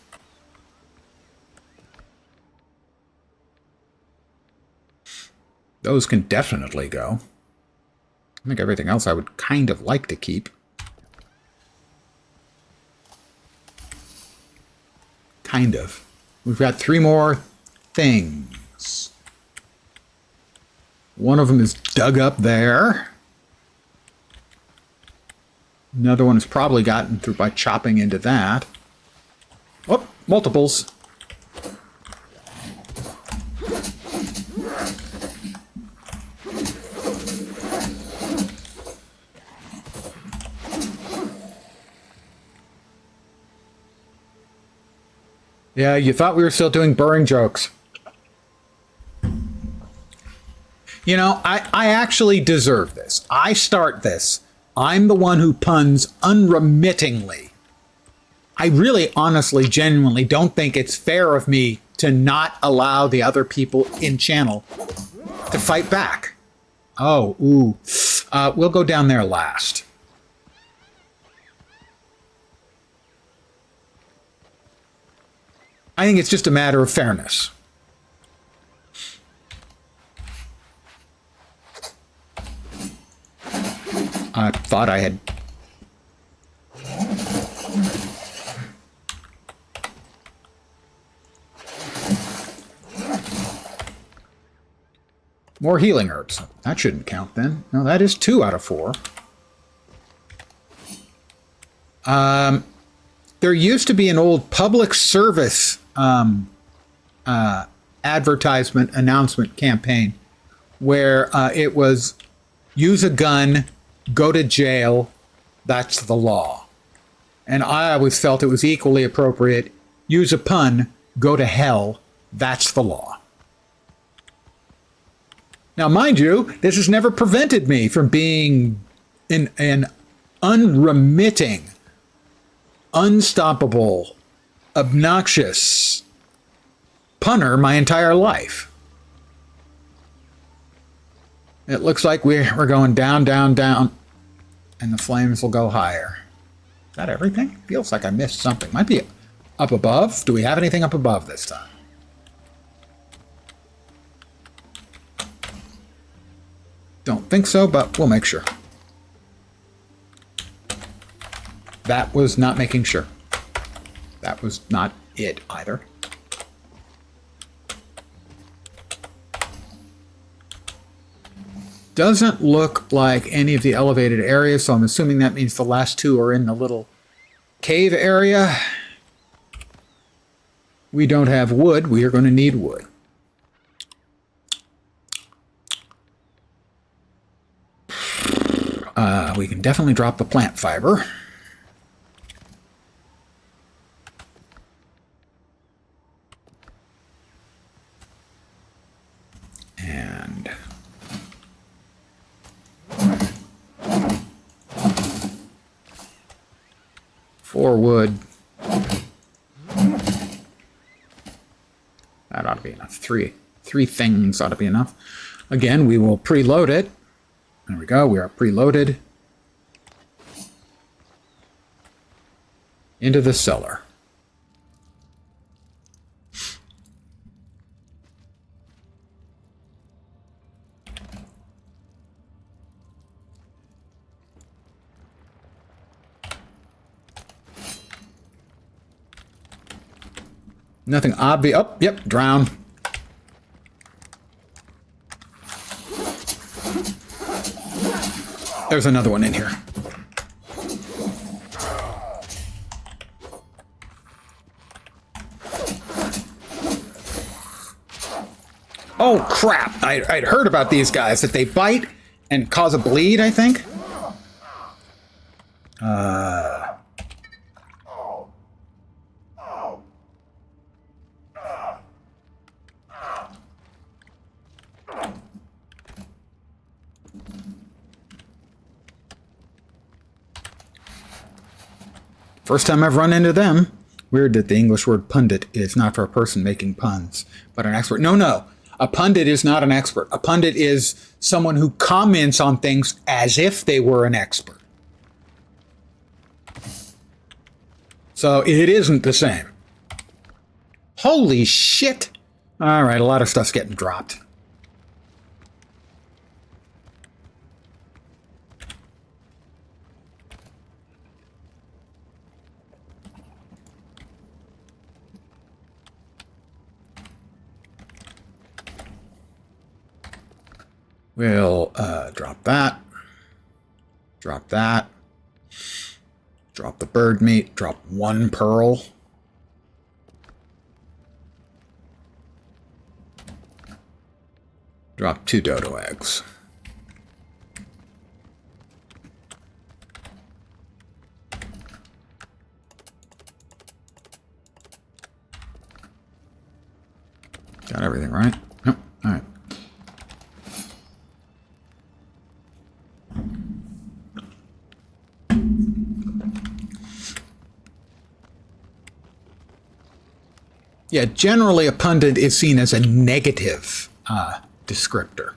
Those can definitely go. I think everything else I would kind of like to keep. Kind of. We've got 3 more things. One of them is dug up there. Another one is probably gotten through by chopping into that. Oh, multiples. Yeah, you thought we were still doing burring jokes. You know, I actually deserve this. I start this. I'm the one who puns unremittingly. I really, honestly, genuinely don't think it's fair of me to not allow the other people in channel to fight back. Oh, ooh. We'll go down there last. I think it's just a matter of fairness. I thought I had... More healing herbs. That shouldn't count then. No, that is 2 out of 4. There used to be an old public service advertisement announcement campaign where it was use a gun, go to jail, that's the law. And I always felt it was equally appropriate, use a pun, go to hell, that's the law. Now, mind you, this has never prevented me from being an unremitting, unstoppable, obnoxious punner my entire life. It looks like we're going down, down, down, and the flames will go higher. Is that everything? Feels like I missed something. Might be up above. Do we have anything up above this time? Don't think so, but we'll make sure. That was not making sure. That was not it either. Doesn't look like any of the elevated areas, so I'm assuming that means the last 2 are in the little cave area. We don't have wood. We are going to need wood. We can definitely drop the plant fiber. And 4 wood. That ought to be enough. Three things ought to be enough. Again, we will preload it. There we go. We are preloaded into the cellar. Nothing obvious. Oh, yep, drown. There's another one in here. Oh, crap. I'd heard about these guys, that they bite and cause a bleed, I think. First time I've run into them. Weird that the English word pundit is not for a person making puns, but an expert. No. A pundit is not an expert. A pundit is someone who comments on things as if they were an expert. So it isn't the same. Holy shit. All right, a lot of stuff's getting dropped. We'll drop that. Drop that. Drop the bird meat. Drop 1 pearl. Drop 2 dodo eggs. Got everything right? Nope. All right. Yeah, generally a pundit is seen as a negative descriptor.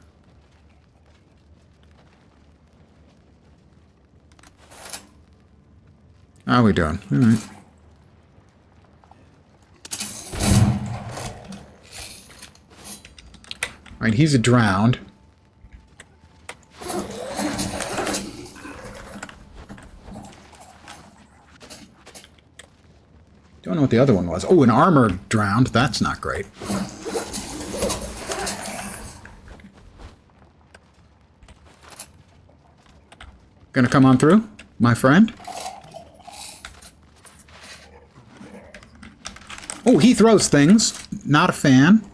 How are we doing? All right. All right, he's a drowned. Don't know what the other one was. Oh, an armored drowned. That's not great. Gonna come on through, my friend? Oh, he throws things. Not a fan.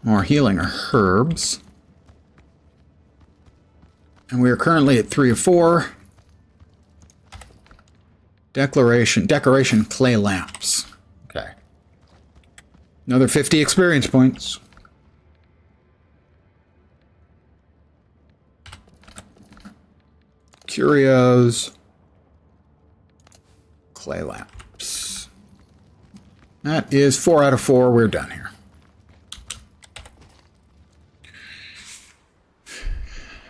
More healing herbs. And we are currently at 3 of 4. Decoration clay lamps. Okay. Another 50 experience points. Curios. Clay lamps. That is 4 out of 4. We're done here.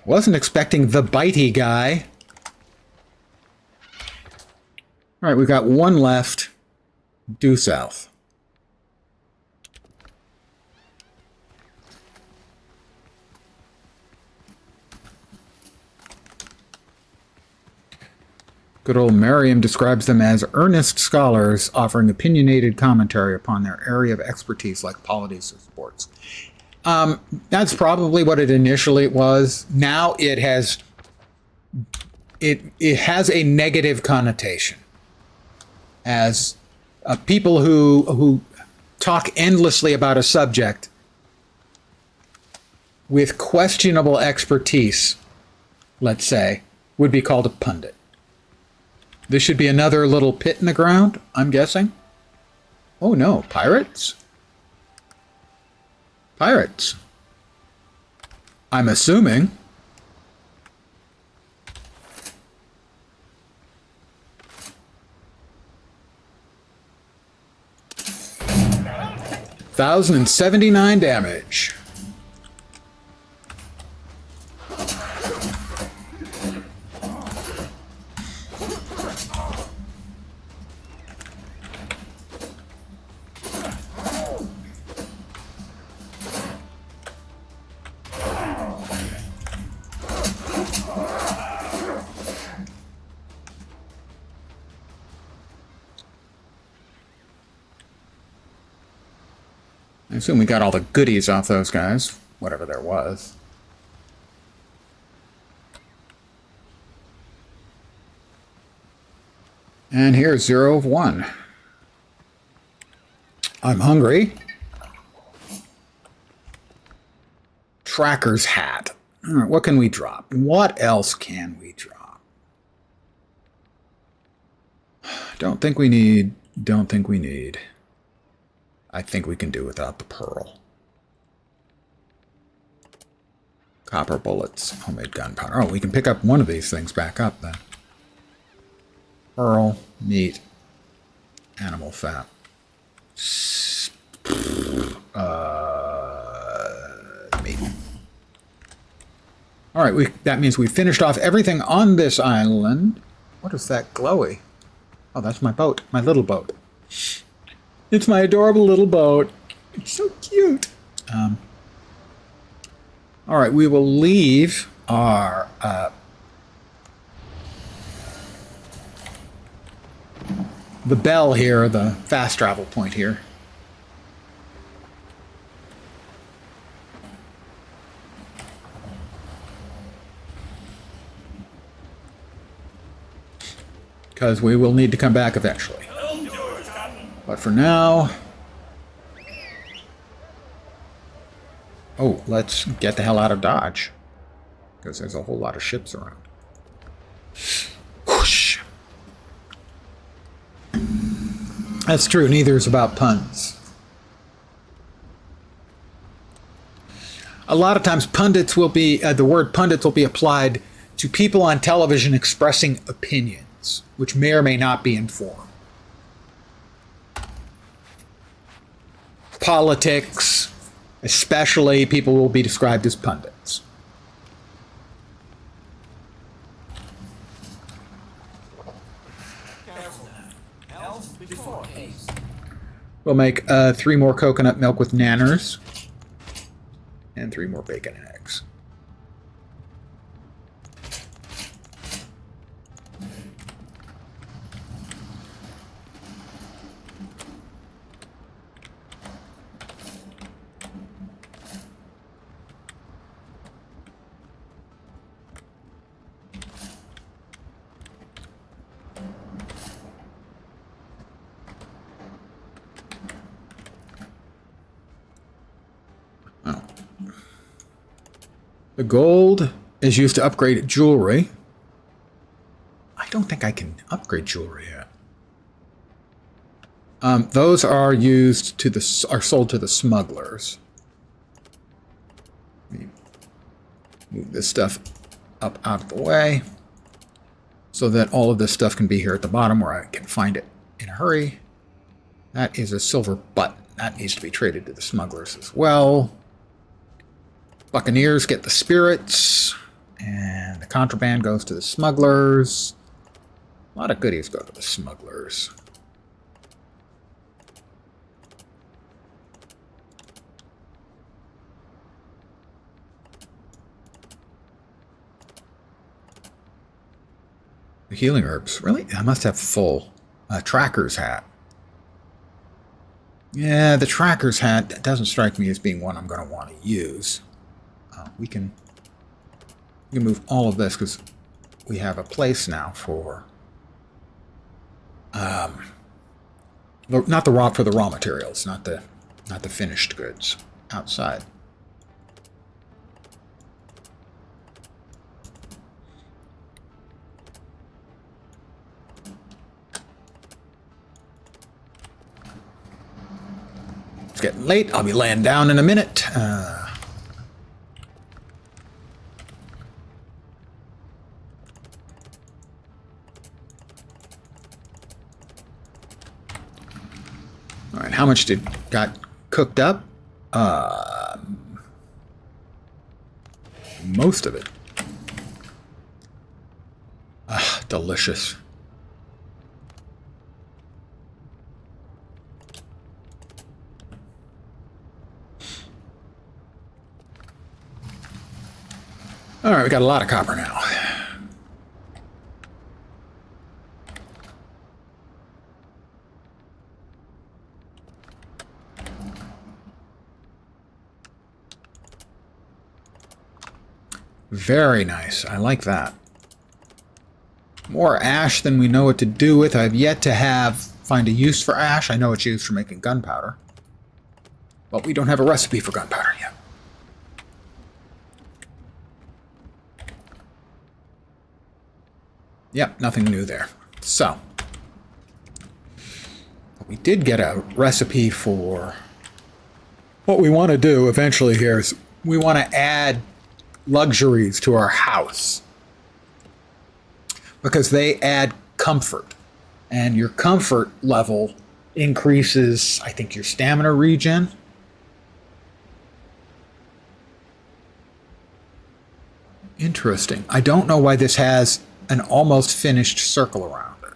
Wasn't expecting the bitey guy. All right, we've got 1 left. Due south. Good old Merriam describes them as earnest scholars offering opinionated commentary upon their area of expertise like polities or sports. That's probably what it initially was. Now it has a negative connotation as people who talk endlessly about a subject with questionable expertise, let's say, would be called a pundit. This should be another little pit in the ground, I'm guessing. Oh no, pirates? Pirates. I'm assuming. $1,079 damage. I assume we got all the goodies off those guys, whatever there was. And here's 0 of 1. I'm hungry. Tracker's hat. All right, what can we drop? What else can we drop? Don't think we need. I think we can do without the pearl. Copper bullets, homemade gunpowder. Oh, we can pick up one of these things back up then. Pearl, meat, animal fat. Meat. All right, that means we finished off everything on this island. What is that glowy? Oh, that's my boat, my little boat. It's my adorable little boat. It's so cute. All right, we will leave our the bell here, the fast travel point here. Because we will need to come back eventually. But for now... Oh, let's get the hell out of Dodge. Because there's a whole lot of ships around. Whoosh. That's true, neither is about puns. A lot of times pundits will be, the word pundits will be applied to people on television expressing opinions, which may or may not be informed. Politics, especially, people will be described as pundits. We'll make 3 more coconut milk with nanners and 3 more bacon and eggs. The gold is used to upgrade jewelry. I don't think I can upgrade jewelry yet. Those are used to are sold to the smugglers. Let me move this stuff up out of the way so that all of this stuff can be here at the bottom where I can find it in a hurry. That is a silver button. That needs to be traded to the smugglers as well. Buccaneers get the spirits, and the contraband goes to the smugglers. A lot of goodies go to the smugglers. The healing herbs. Really? I must have full. Tracker's hat. Yeah, the tracker's hat doesn't strike me as being one I'm going to want to use. We can move all of this because we have a place now for not the raw materials, not the finished goods outside. It's getting late. I'll be laying down in a minute. All right, how much got cooked up? Most of it. Ah, delicious. All right, we got a lot of copper now. Very nice. I like that. More ash than we know what to do with. I've yet to find a use for ash. I know it's used for making gunpowder. But we don't have a recipe for gunpowder yet. Yep, nothing new there. So, We did get a recipe for what we want to do eventually here is we want to add luxuries to our house because they add comfort, and your comfort level increases, I think, your stamina regen. Interesting. I don't know why this has an almost finished circle around it.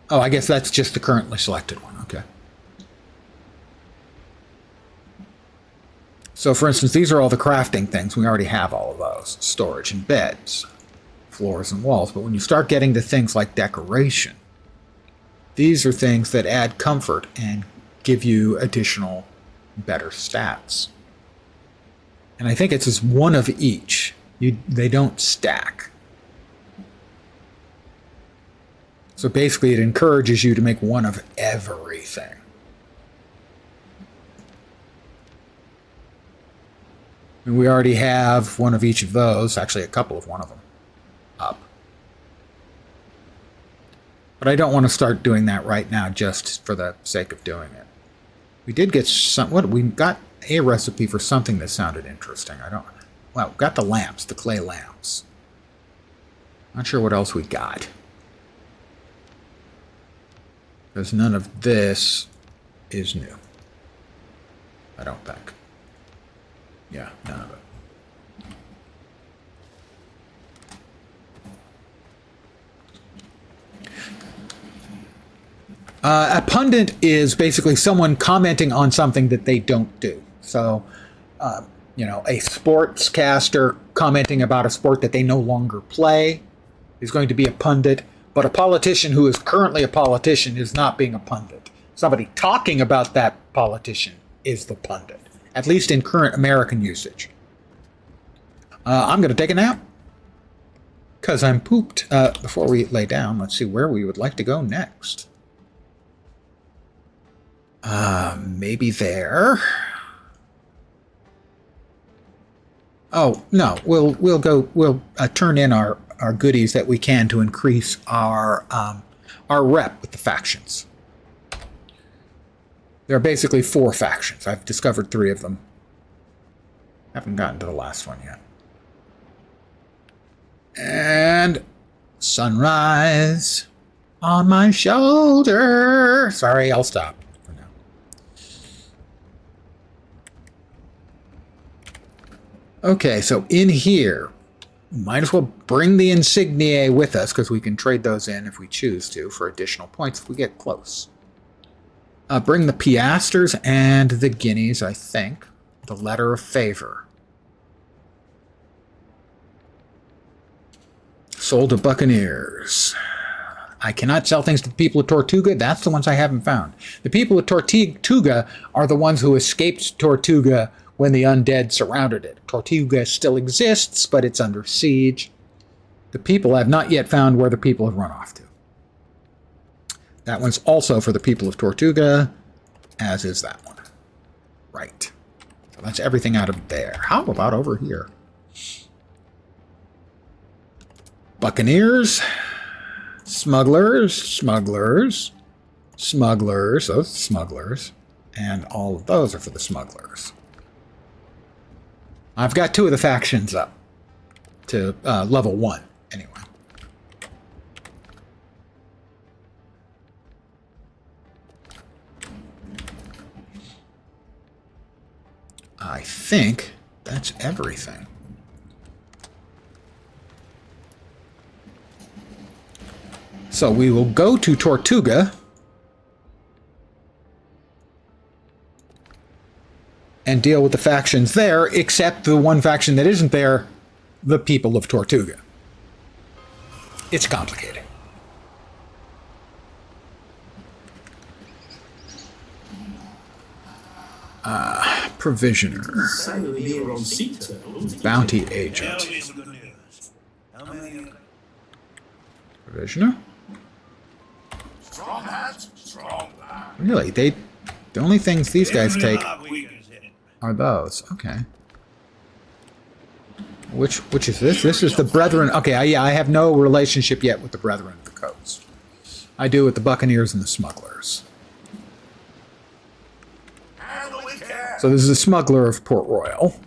Oh, I guess that's just the currently selected one. Okay. So, for instance, these are all the crafting things. We already have all of those. Storage and beds, floors and walls. But when you start getting to things like decoration, these are things that add comfort and give you additional, better stats. And I think it's just one of each. They don't stack. So basically it encourages you to make one of everything. And we already have one of each of those, actually a couple of one of them, up. But I don't want to start doing that right now just for the sake of doing it. We did get we got a recipe for something that sounded interesting. We got the lamps, the clay lamps. Not sure what else we got. Because none of this is new. I don't think. Yeah, none of it. A pundit is basically someone commenting on something that they don't do. So, a sportscaster commenting about a sport that they no longer play is going to be a pundit, but a politician who is currently a politician is not being a pundit. Somebody talking about that politician is the pundit, at least in current American usage. I'm going to take a nap because I'm pooped. Before we lay down, let's see where we would like to go next. Maybe there. Oh, no, we'll turn in our goodies that we can to increase our rep with the factions. There are basically 4 factions. I've discovered 3 of them. Haven't gotten to the last one yet. And sunrise on my shoulder. Sorry, I'll stop. Okay, so in here, might as well bring the insigniae with us because we can trade those in if we choose to for additional points if we get close. Bring the piasters and the guineas, I think. The letter of favor. Sold to buccaneers. I cannot sell things to the people of Tortuga. That's the ones I haven't found. The people of Tortuga are the ones who escaped Tortuga when the undead surrounded it. Tortuga still exists, but it's under siege. The people have not yet found where the people have run off to. That one's also for the people of Tortuga, as is that one. Right. So that's everything out of there. How about over here? Buccaneers, smugglers, those smugglers, and all of those are for the smugglers. I've got 2 of the factions up to level 1, anyway. I think that's everything. So we will go to Tortuga and deal with the factions there, except the one faction that isn't there, the people of Tortuga. It's complicated. Provisioner. Bounty agent. Provisioner? Really? The only things these guys take are those. Okay. Which is this? This is the Brethren. Okay, I have no relationship yet with the Brethren of the Coast. I do with the Buccaneers and the Smugglers. So this is a smuggler of Port Royal.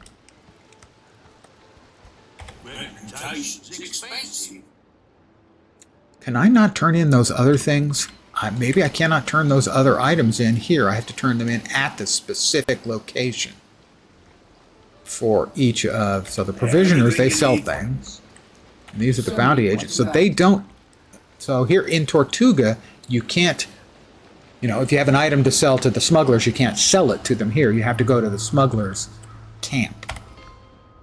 Reputation's expensive. Can I not turn in those other things? Maybe I cannot turn those other items in here. I have to turn them in at the specific location for each of... So the provisioners, they sell things. And these are the bounty agents. So they don't... So here in Tortuga, you can't... You know, if you have an item to sell to the smugglers, you can't sell it to them here. You have to go to the smugglers' camp.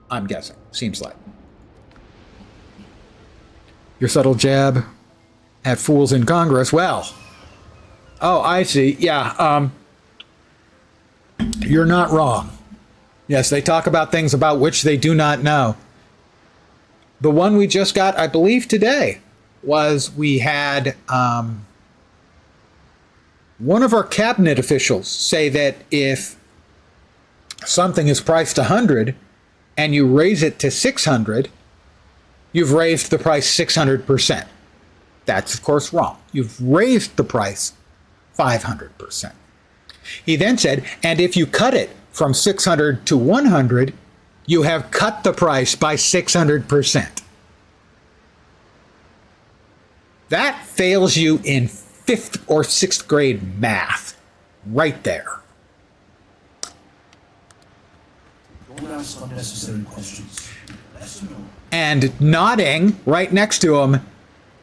I'm guessing. Seems like. Your subtle jab at fools in Congress. Well... Oh, I see. Yeah, you're not wrong. Yes, they talk about things about which they do not know. The one we just got, I believe, today was we had one of our cabinet officials say that if something is priced 100 and you raise it to 600, you've raised the price 600%. That's, of course, wrong. You've raised the price 500%. He then said, and if you cut it from 600 to 100, you have cut the price by 600%. That fails you in 5th or 6th grade math, right there. Don't ask unnecessary questions. And nodding right next to him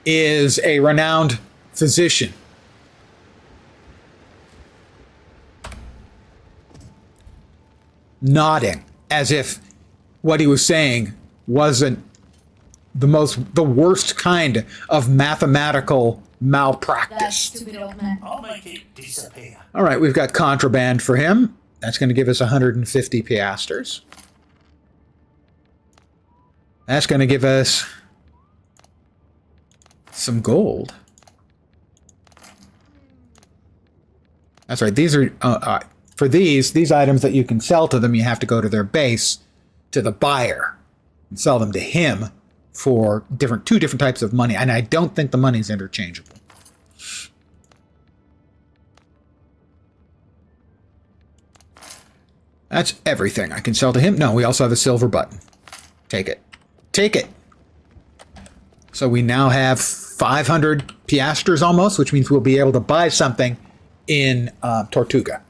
is a renowned physician. Nodding, as if what he was saying wasn't the worst kind of mathematical malpractice. I'll make it disappear. All right, we've got contraband for him. That's going to give us 150 piastres. That's going to give us some gold. That's right. These are for these items that you can sell to them. You have to go to their base, to the buyer, and sell them to him for two different types of money. And I don't think the money's interchangeable. That's everything I can sell to him. No, we also have a silver button. Take it. Take it. So we now have 500 piastres almost, which means we'll be able to buy something in Tortuga.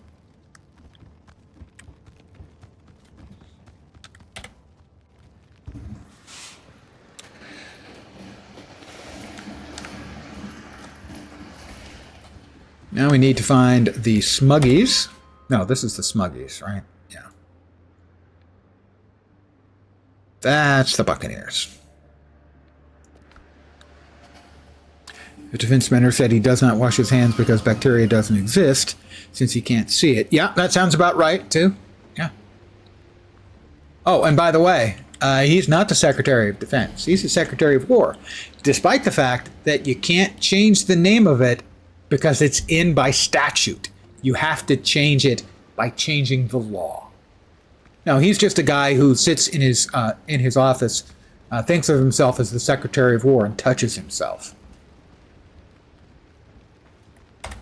Now we need to find the Smuggies. No, this is the Smuggies, right? Yeah. That's the Buccaneers. The defense minister said he does not wash his hands because bacteria doesn't exist, since he can't see it. Yeah, that sounds about right, too. Yeah. Oh, and by the way, he's not the Secretary of Defense. He's the Secretary of War, despite the fact that you can't change the name of it because it's in by statute. You have to change it by changing the law. Now, he's just a guy who sits in his office, thinks of himself as the Secretary of War, and touches himself.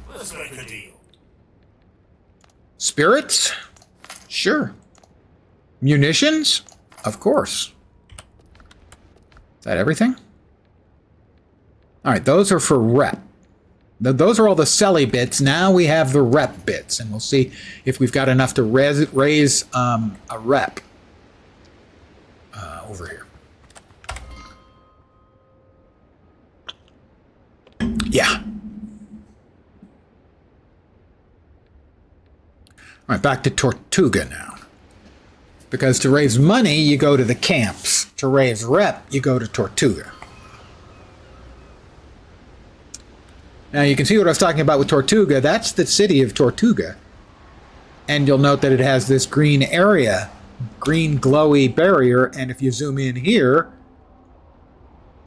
Let's make a deal. Spirits? Sure. Munitions? Of course. Is that everything? All right, those are for rep. Those are all the selly bits. Now we have the rep bits, and we'll see if we've got enough to raise a rep over here. Yeah. All right, back to Tortuga now. Because to raise money, you go to the camps. To raise rep, you go to Tortuga. Now, you can see what I was talking about with Tortuga. That's the city of Tortuga. And you'll note that it has this green area, green glowy barrier. And if you zoom in here,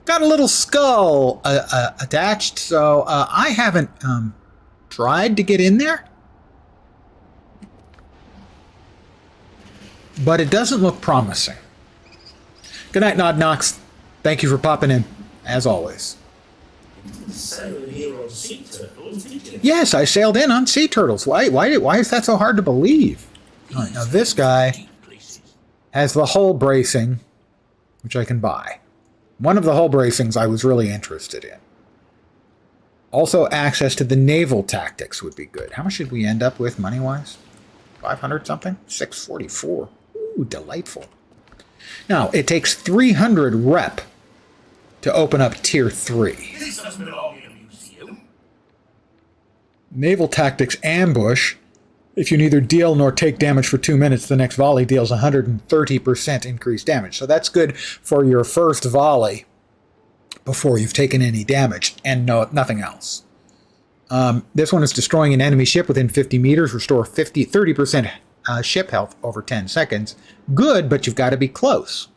got a little skull attached. So I haven't tried to get in there. But it doesn't look promising. Good night, Nod Knox. Thank you for popping in, as always. Sail here on sea turtles, did you? Yes, I sailed in on sea turtles. Why is that so hard to believe? All right, now this guy has the hull bracing, which I can buy. One of the hull bracings I was really interested in. Also, access to the naval tactics would be good. How much did we end up with money-wise? 500 something? 644. Ooh, delightful. Now, it takes 300 rep to open up Tier 3. This doesn't belong in a museum. Naval Tactics Ambush. If you neither deal nor take damage for 2 minutes, the next volley deals 130% increased damage. So that's good for your first volley before you've taken any damage, and nothing else. This one is destroying an enemy ship within 50 meters. Restore 30% ship health over 10 seconds. Good, but you've got to be close.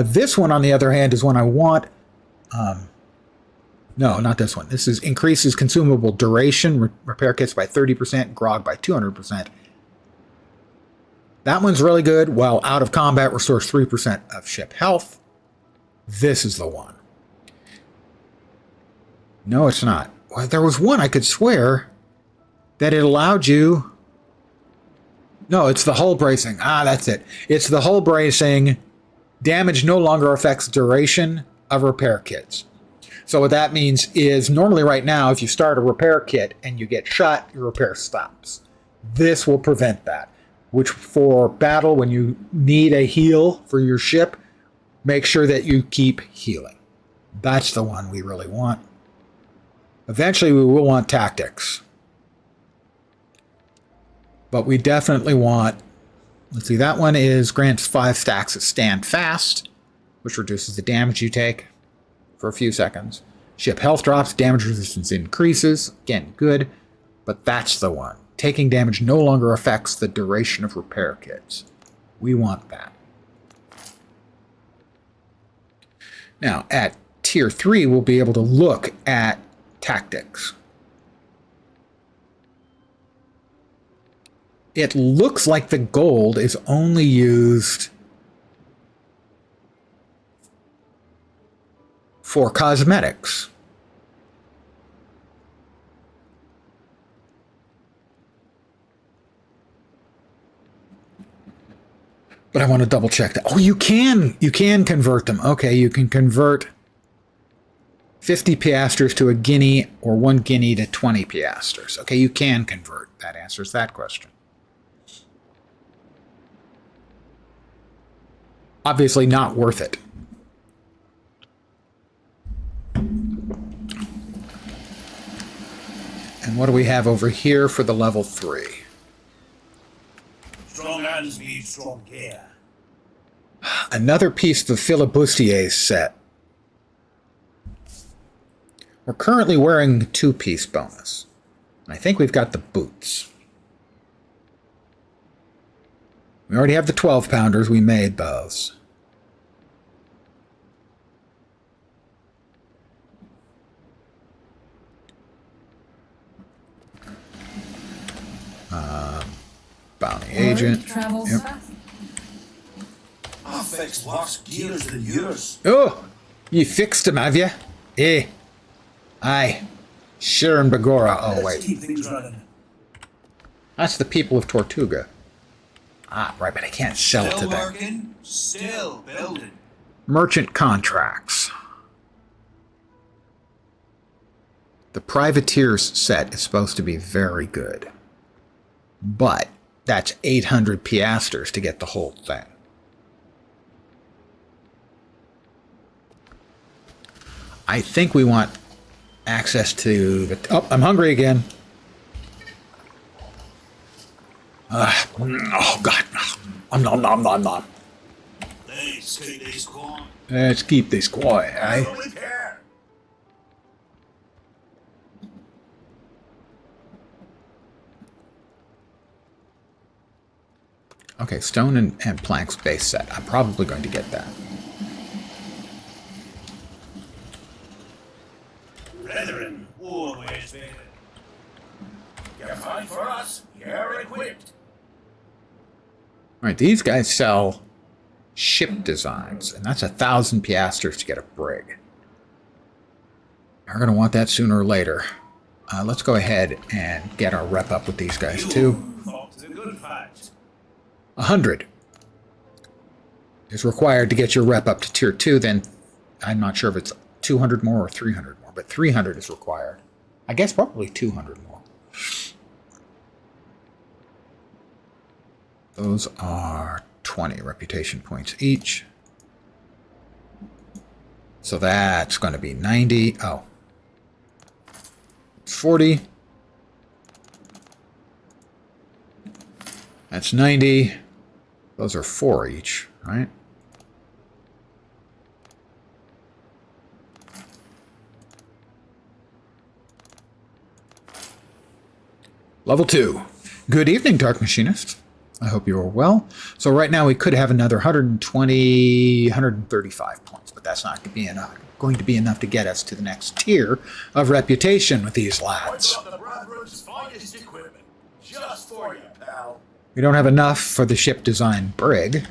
This one, on the other hand, is one I want. No, not this one. This is increases consumable duration, repair kits by 30%, grog by 200%. That one's really good. While out of combat, restores 3% of ship health. This is the one. No, it's not. Well, there was one I could swear that it allowed you... No, it's the hull bracing. Ah, that's it. It's the hull bracing. Damage no longer affects duration of repair kits. So what that means is normally right now, if you start a repair kit and you get shot, your repair stops. This will prevent that, which for battle, when you need a heal for your ship, make sure that you keep healing. That's the one we really want. Eventually, we will want tactics. But we definitely want... Let's see, that one is grants 5 stacks of stand fast, which reduces the damage you take for a few seconds. Ship health drops, damage resistance increases. Again, good, but that's the one. Taking damage no longer affects the duration of repair kits. We want that. Now, at Tier 3, we'll be able to look at tactics. It looks like the gold is only used for cosmetics. But I want to double check that. Oh, you can convert them. Okay, you can convert 50 piastres to a guinea or 1 guinea to 20 piastres. Okay, you can convert. That answers that question. Obviously not worth it. And what do we have over here for the level 3? Strong hands need strong care. Another piece of the Filibustier's set. We're currently wearing the 2-piece bonus. I think we've got the boots. We already have the 12-pounders. We made those. Bounty agent. Yep. I fixed worse gears than yours. Oh, you fixed them, have you? Eh. Aye. Sure and Bagora. Oh, Let's wait. keep things running. That's the people of Tortuga. Ah, right, but I can't sell it to Still them. working, still building. Merchant contracts. The Privateers set is supposed to be very good. But that's 800 piastres to get the whole thing. I think we want access to the... Oh, I'm hungry again. Oh, God. Nom, nom, nom, nom. Let's keep this quiet. Let's keep this quiet, eh? With care. Okay, stone and planks base set. I'm probably going to get that. Brethren, always there. You fight for us, you're equipped. All right, these guys sell ship designs, and that's 1,000 piastres to get a brig. Are going to want that sooner or later. Let's go ahead and get our rep up with these guys too. Thought it a good fight. 100 is required to get your rep up to tier 2. Then I'm not sure if it's 200 more or 300 more, but 300 is required. I guess probably 200 more. Those are 20 reputation points each. So that's going to be 90. Oh. 40. That's 90. Those are 4 each, right? Level 2. Good evening, Dark Machinist. I hope you are well. So right now we could have another 120, 135 points, but that's not going to be enough to get us to the next tier of reputation with these lads. I've got the Brotherhood's finest equipment. Just for you, pal. We don't have enough for the ship design brig.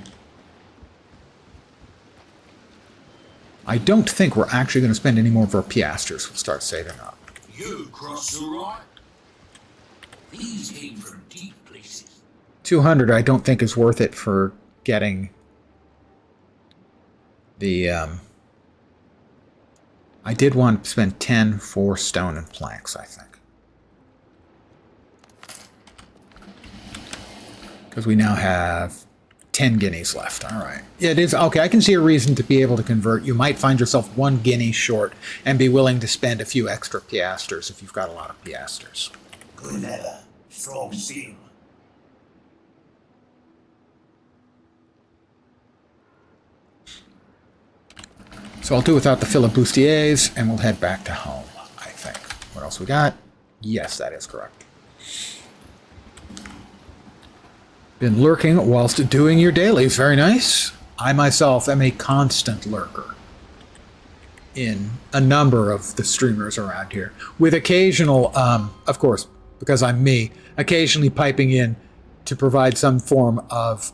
I don't think we're actually going to spend any more of our piastres. We'll start saving up. You cross the right. These came from deep places. 200 I don't think is worth it for getting the I did want to spend 10 for stone and planks, I think, because we now have 10 guineas left. All right, yeah, it is okay. I can see a reason to be able to convert. You might find yourself 1 guinea short and be willing to spend a few extra piastres if you've got a lot of piastres. Good leather, strong steel. So I'll do without the filibustiers, and we'll head back to home, I think. What else we got? Yes, that is correct. Been lurking whilst doing your dailies. Very nice. I myself am a constant lurker in a number of the streamers around here, with occasional, of course, because I'm me, occasionally piping in to provide some form of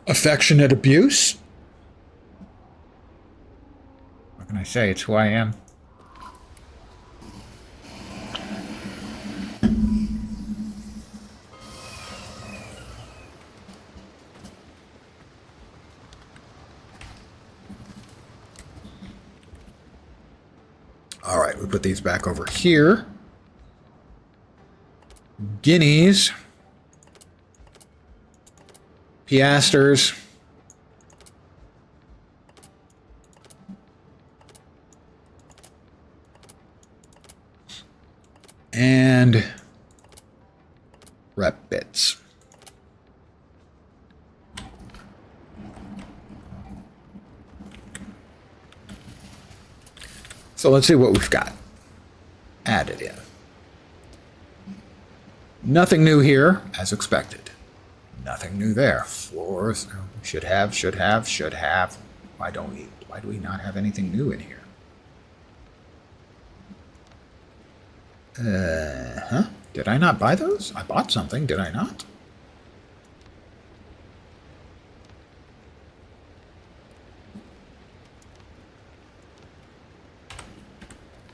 affectionate abuse. What can I say? It's who I am. All right, we put these back over here. Guineas. Piastres. And rep bits. So let's see what we've got added in. Nothing new here, as expected. Nothing new there. Floors, should have. Why do we not have anything new in here? Did I not buy those? I bought something, did I not?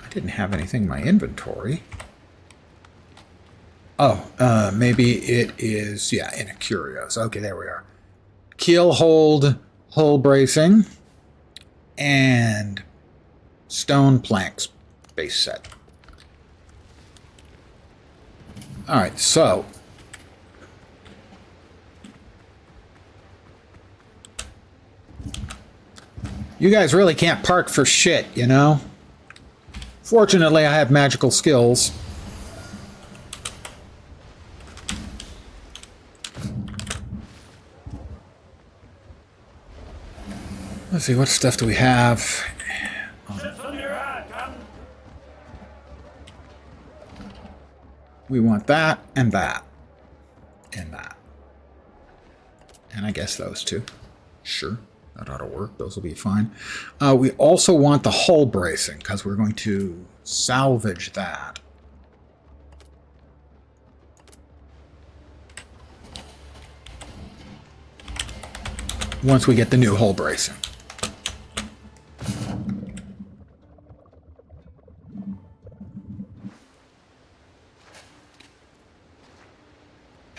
I didn't have anything in my inventory. Oh, maybe it is, yeah, in a curios. Okay, there we are. Keel hold, hull bracing, and stone planks base set. All right, so you guys really can't park for shit, you know? Fortunately, I have magical skills. Let's see, what stuff do we have? We want that, and that, and that. And I guess those two. Sure, that ought to work. Those will be fine. We also want the hull bracing, because we're going to salvage that. Once we get the new hull bracing.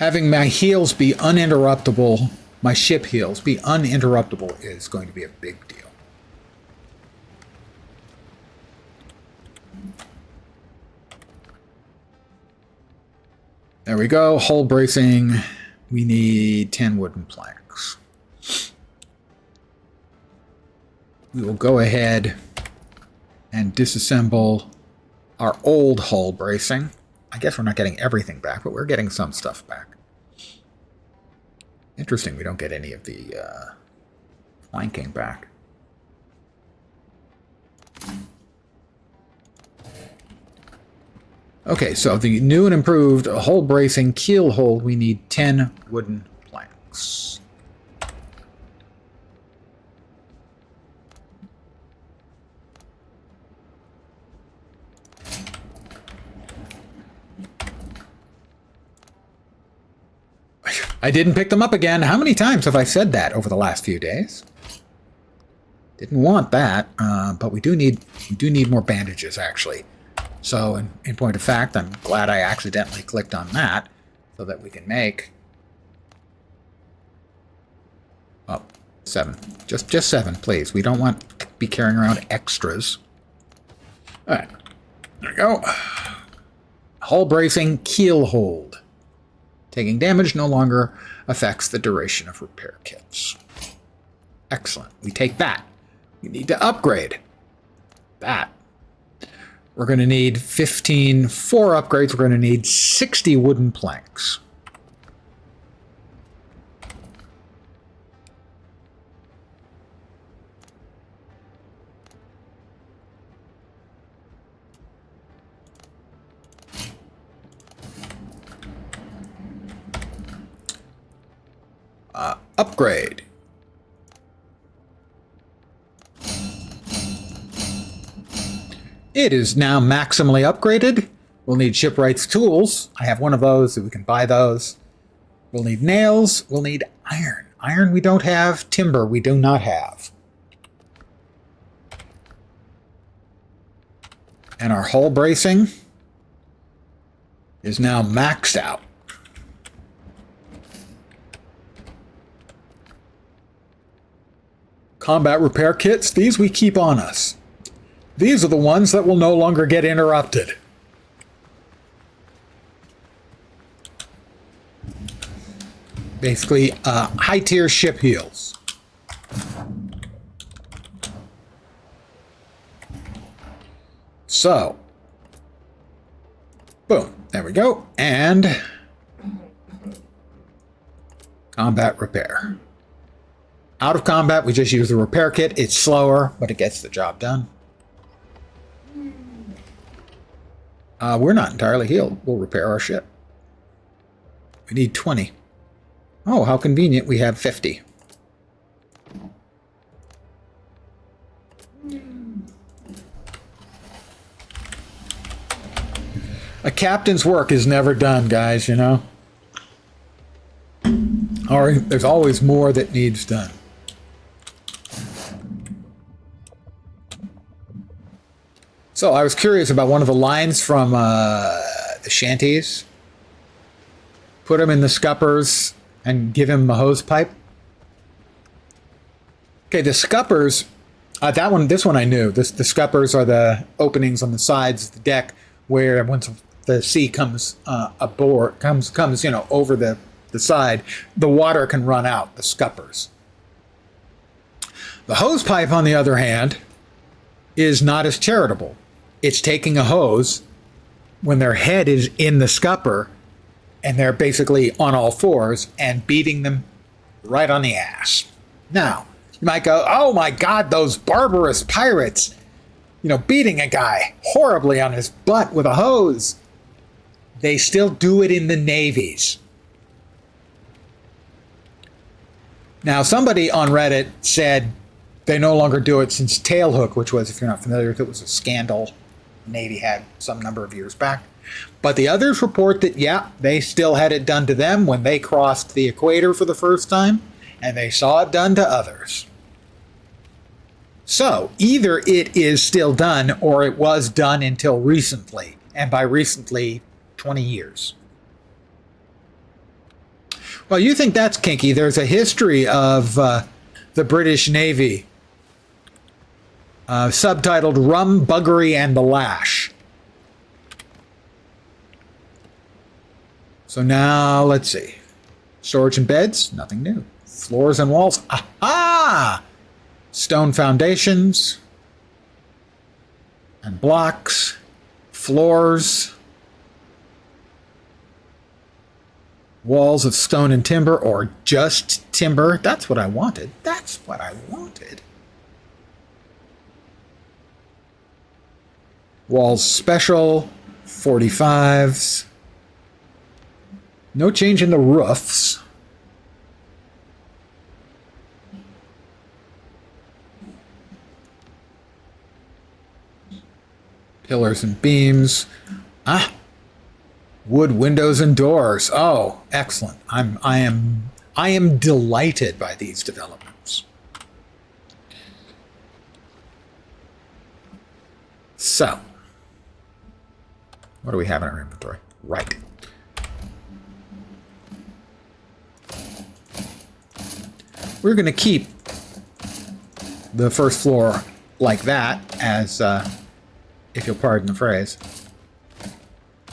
Having my heals be uninterruptible, my ship heals be uninterruptible is going to be a big deal. There we go. Hull bracing. We need 10 wooden planks. We will go ahead and disassemble our old hull bracing. I guess we're not getting everything back, but we're getting some stuff back. Interesting, we don't get any of the flanking back. Okay, so the new and improved hull bracing keel hold, we need 10 wooden planks. I didn't pick them up again. How many times have I said that over the last few days? Didn't want that, but we do need more bandages, actually. So, in point of fact, I'm glad I accidentally clicked on that so that we can make 7. Just 7, please. We don't want to be carrying around extras. All right, there we go. Hull bracing, keel hold. Taking damage no longer affects the duration of repair kits. Excellent. We take that. We need to upgrade that. We're going to need 4 upgrades. We're going to need 60 wooden planks. Upgrade. It is now maximally upgraded. We'll need shipwright's tools. I have one of those, so we can buy those. We'll need nails. We'll need iron. Iron we don't have. Timber we do not have. And our hull bracing is now maxed out. Combat repair kits, these we keep on us. These are the ones that will no longer get interrupted. Basically, high-tier ship heals. So, boom, there we go. And combat repair. Out of combat, we just use the repair kit. It's slower, but it gets the job done. We're not entirely healed. We'll repair our ship. We need 20. Oh, how convenient. We have 50. A captain's work is never done, guys, you know? Or there's always more that needs done. So I was curious about one of the lines from the shanties. Put him in the scuppers and give him a hose pipe. Okay, the scuppers, this one I knew. The scuppers are the openings on the sides of the deck where once the sea comes aboard, comes over the side, the water can run out, the scuppers. The hose pipe, on the other hand, is not as charitable. It's taking a hose when their head is in the scupper and they're basically on all fours and beating them right on the ass. Now, you might go, oh my God, those barbarous pirates, beating a guy horribly on his butt with a hose. They still do it in the navies. Now, somebody on Reddit said they no longer do it since tailhook, which was, if you're not familiar with it, was a scandal the Navy had some number of years back. But the others report that, yeah, they still had it done to them when they crossed the equator for the first time, and they saw it done to others. So, either it is still done, or it was done until recently, and by recently, 20 years. Well, you think that's kinky. There's a history of the British Navy subtitled Rum, Buggery, and the Lash. So now, let's see. Storage and beds, nothing new. Floors and walls, aha! Stone foundations and blocks, floors, walls of stone and timber, or just timber. That's what I wanted. That's what I wanted. Walls special, 45s. No change in the roofs. Pillars and beams. Wood windows and doors. Oh, excellent. I am delighted by these developments. So, what do we have in our inventory? Right. We're going to keep the first floor like that as, if you'll pardon the phrase,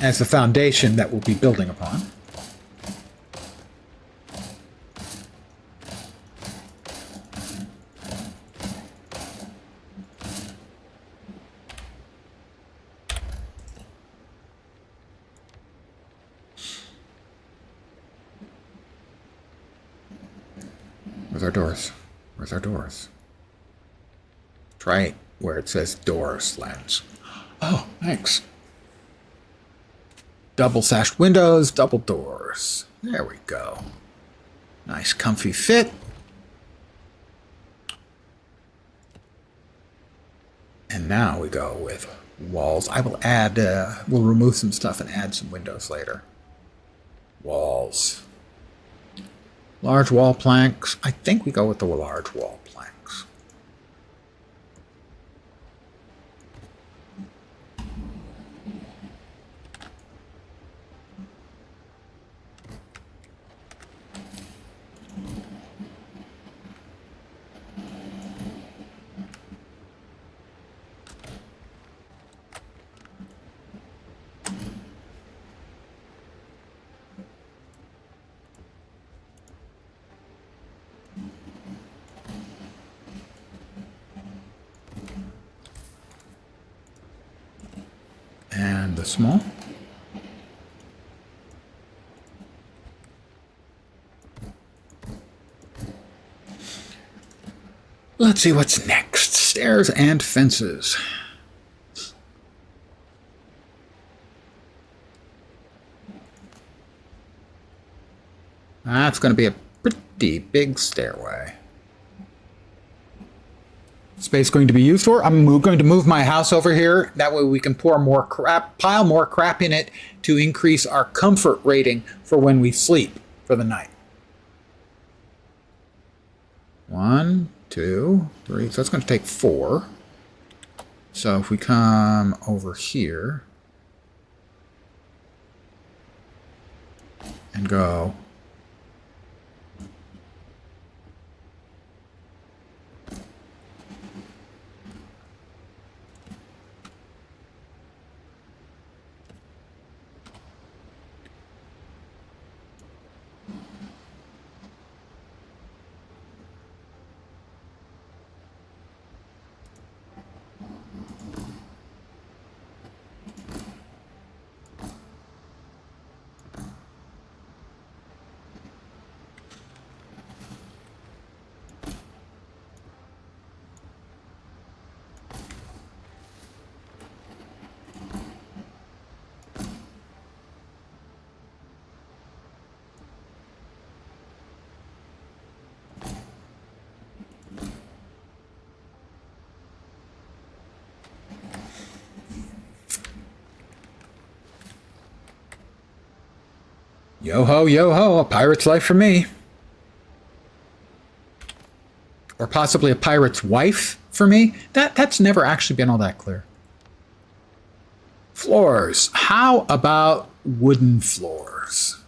as the foundation that we'll be building upon. Where's our doors? Where's our doors? Try where it says doors, lens. Oh, thanks. Double sashed windows, double doors. There we go. Nice comfy fit. And now we go with walls. I will add, we'll remove some stuff and add some windows later. Walls. Large wall planks. I think we go with the large wall planks. And the small. Let's see what's next. Stairs and fences. That's going to be a pretty big stairway. Space going to be used for? I'm going to move my house over here. That way we can pour more crap, pile more crap in it to increase our comfort rating for when we sleep for the night. 1, 2, 3. So that's going to take 4. So if we come over here and go yo ho, a pirate's life for me. Or possibly a pirate's wife for me. That's never actually been all that clear. Floors. How about wooden floors?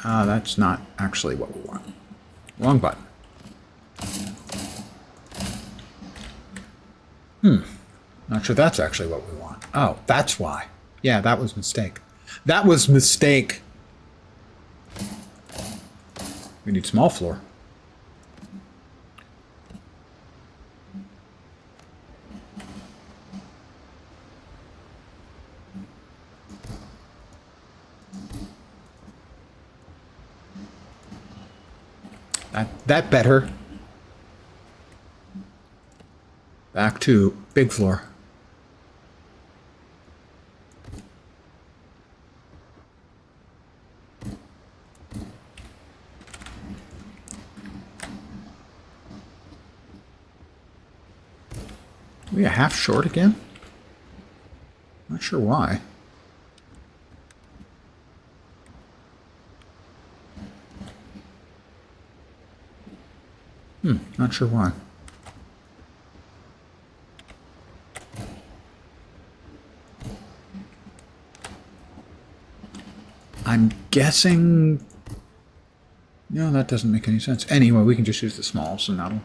That's not actually what we want. Wrong button. Not sure that's actually what we want. Oh, that's why. Yeah, that was a mistake. That was a mistake. We need small floor. That better. Back to big floor. We a half short again? Not sure why. Not sure why. I'm guessing... No, that doesn't make any sense. Anyway, we can just use the smalls and that'll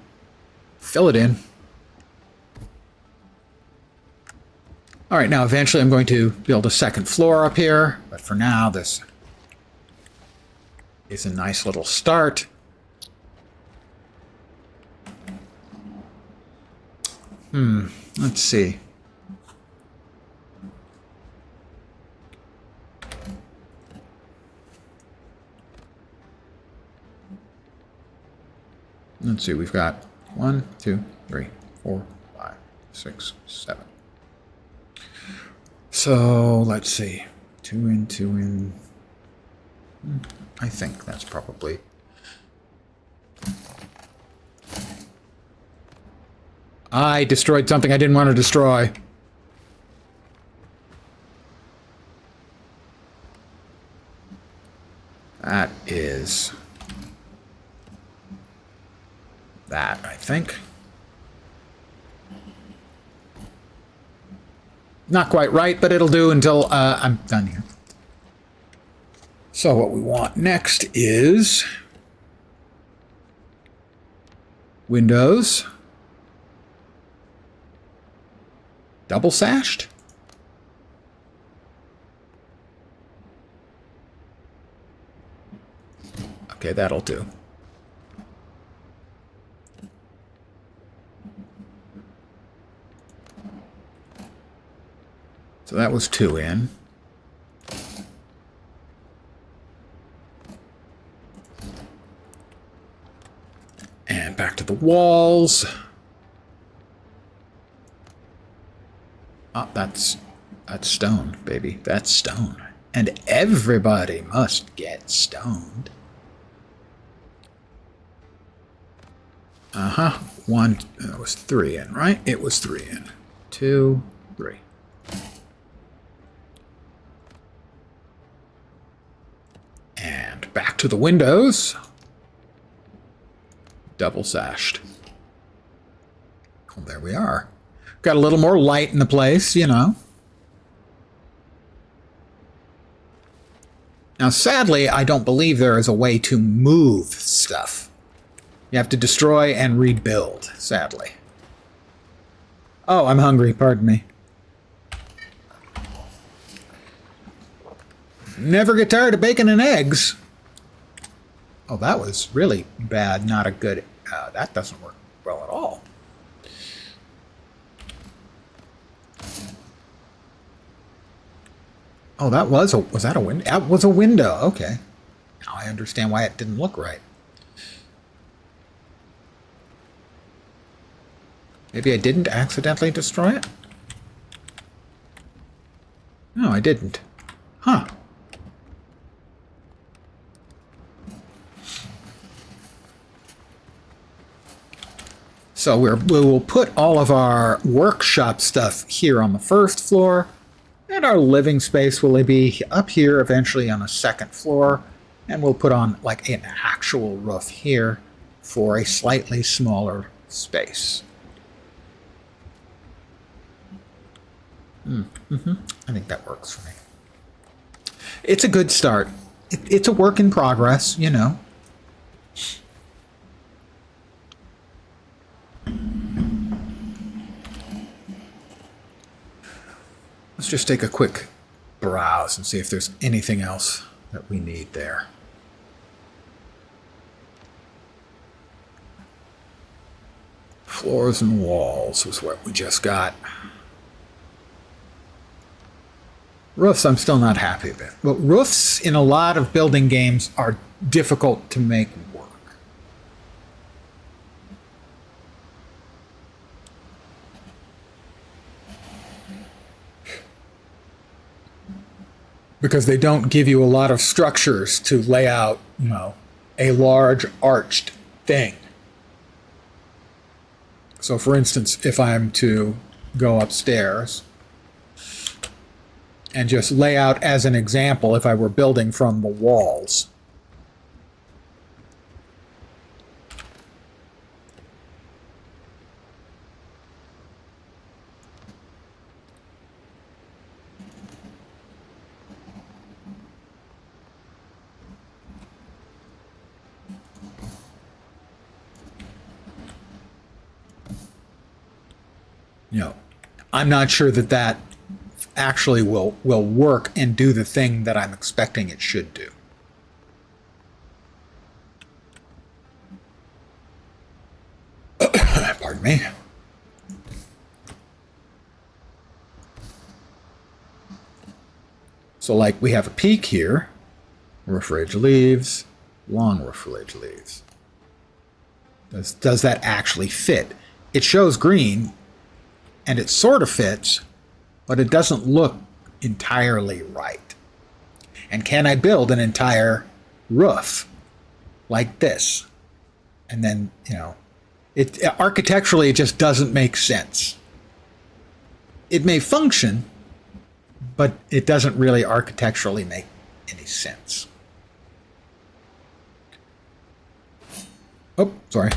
fill it in. Alright, now eventually I'm going to build a second floor up here, but for now this is a nice little start. Let's see. Let's see, we've got 1, 2, 3, 4, 5, 6, 7. So, let's see. 2 in, 2 in. I think that's probably... I destroyed something I didn't want to destroy. That is... that, I think. Not quite right, but it'll do until I'm done here. So what we want next is... windows. Double sashed? Okay, that'll do. So that was 2 in. And back to the walls. Oh, that's stone, baby. That's stone. And everybody must get stoned. Uh-huh. 1, that was 3 in, right? It was 3 in. 2, 3. And back to the windows. Double sashed. Well, there we are. Got a little more light in the place, you know. Now, sadly, I don't believe there is a way to move stuff. You have to destroy and rebuild, sadly. Oh, I'm hungry, pardon me. Never get tired of bacon and eggs. Oh, that was really bad, not a good... that doesn't work well at all. Oh, that was a... was that a window? That was a window, okay. Now I understand why it didn't look right. Maybe I didn't accidentally destroy it? No, I didn't. Huh. So we will put all of our workshop stuff here on the first floor, and our living space will be up here eventually on a second floor, and we'll put on like an actual roof here for a slightly smaller space. I think that works for me. It's a good start. it's a work in progress, you know. Let's just take a quick browse and see if there's anything else that we need there. Floors and walls was what we just got. Roofs, I'm still not happy with. But roofs in a lot of building games are difficult to make work. Because they don't give you a lot of structures to lay out, you know, a large arched thing. So for instance, if I'm to go upstairs and just lay out as an example, if I were building from the walls. You know, I'm not sure that that actually will work and do the thing that I'm expecting it should do. Pardon me. So like we have a peak here, roof ridge leaves, long roof ridge leaves. Does that actually fit? It shows green, and it sort of fits, but it doesn't look entirely right. And can I build an entire roof like this? And then, you know, architecturally it just doesn't make sense. It may function, but it doesn't really architecturally make any sense. Oh, sorry.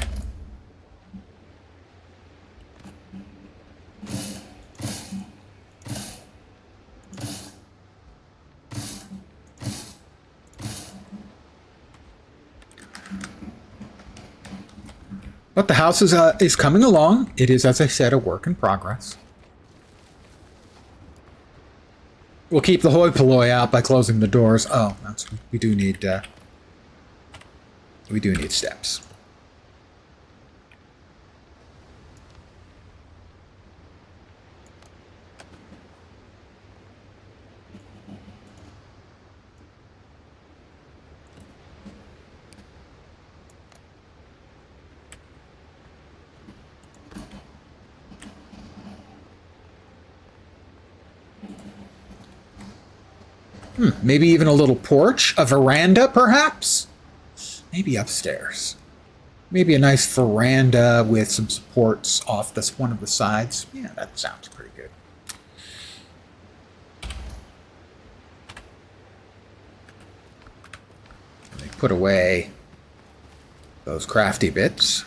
But the house is coming along. It is, as I said, a work in progress. We'll keep the hoi polloi out by closing the doors. Oh, we do need steps. Maybe even a little porch, a veranda, perhaps? Maybe upstairs. Maybe a nice veranda with some supports off this one of the sides. Yeah, that sounds pretty good. Let me put away those crafty bits.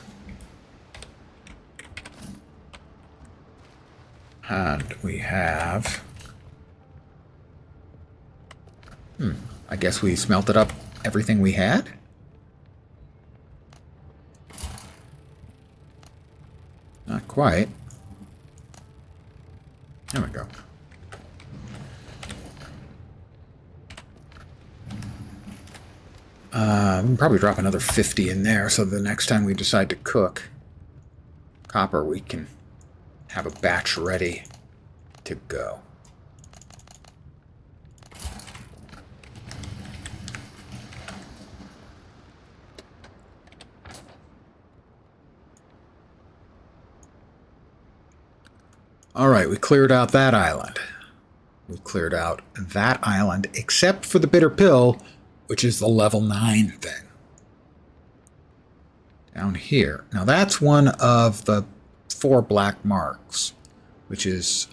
And we have... I guess we smelted up everything we had. Not quite. There we go. We can probably drop another 50 in there so the next time we decide to cook copper, we can have a batch ready to go. All right, we cleared out that island. We cleared out that island, except for the bitter pill, which is the level 9 thing. Down here. Now that's one of the 4 black marks, which is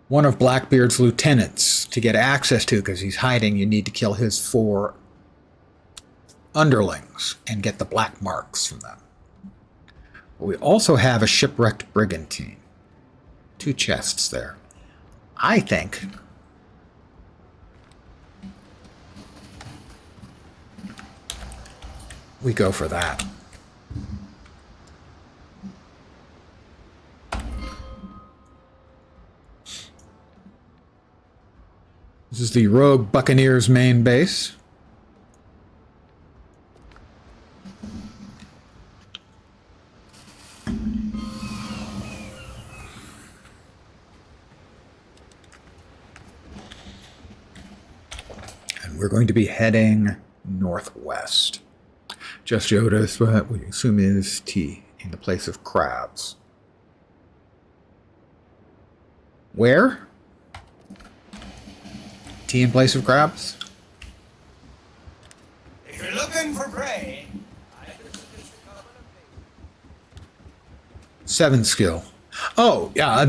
one of Blackbeard's lieutenants. To get access to, because he's hiding, you need to kill his 4 underlings and get the black marks from them. We also have a shipwrecked brigantine. 2 chests there. I think we go for that. This is the Rogue Buccaneers main base. And we're going to be heading northwest. Just showed us what we assume is tea in the place of crabs. Where? Tea in place of crabs? If you're looking for prey, 7 skill. Oh, yeah.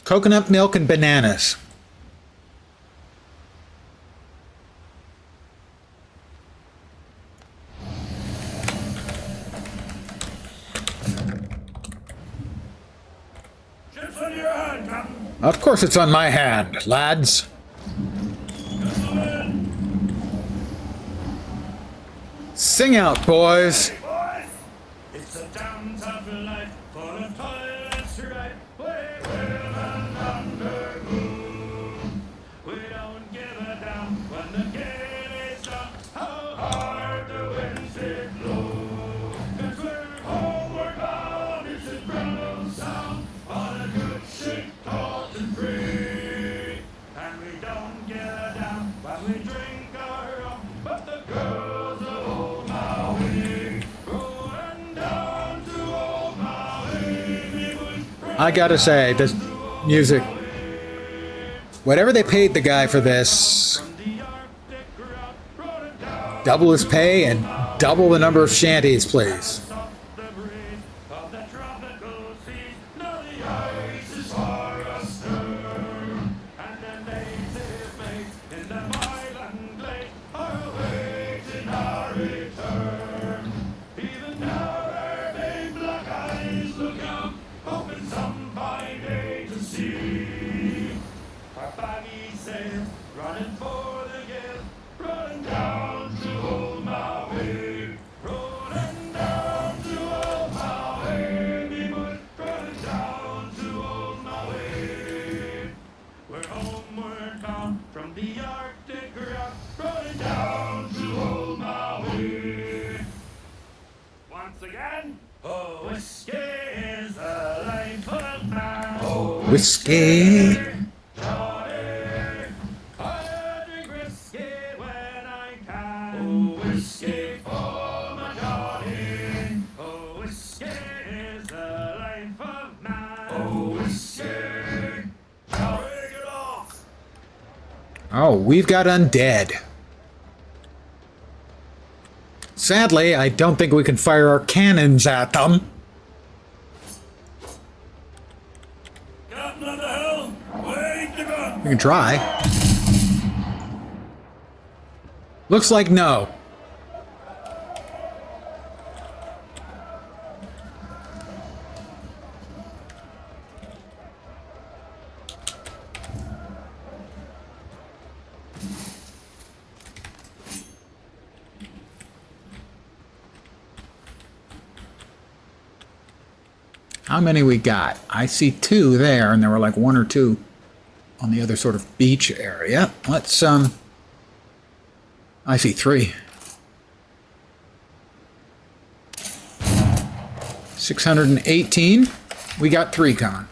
Coconut milk and bananas. chips on your hand, Captain. Of course it's on my hand, lads. Sing out, boys. Boys, it's a damn tough life, full of toil and strife. We will and undergo. We don't give a damn when the gale is up, how hard the winds did blow. 'Cause we're homeward bound, it's a ground sound, on a good ship, taut and free. And we don't give a damn when we drink our rum, but the girls of old Maui, rolling down to old Maui. I gotta say, this music, whatever they paid the guy for this, double his pay and double the number of shanties, please. Running for the gale, running down to old Maui, rolling down to old Maui, me boy, running down to old Maui. We're homeward bound from the Arctic rock, running down to old Maui. Once again, oh, whiskey is the life of man. Oh, Whiskey. Whiskey for my Johnny. Oh, whiskey is the life of man. Oh, whiskey. Now ring it off. Oh, we've got undead. Sadly, I don't think we can fire our cannons at them. Captain on the helm, wait the gun. We can try. Looks like no. How many we got? I see 2 there, and there were like 1 or 2 on the other sort of beach area. Let's, I see 3. 618. We got 3 coming.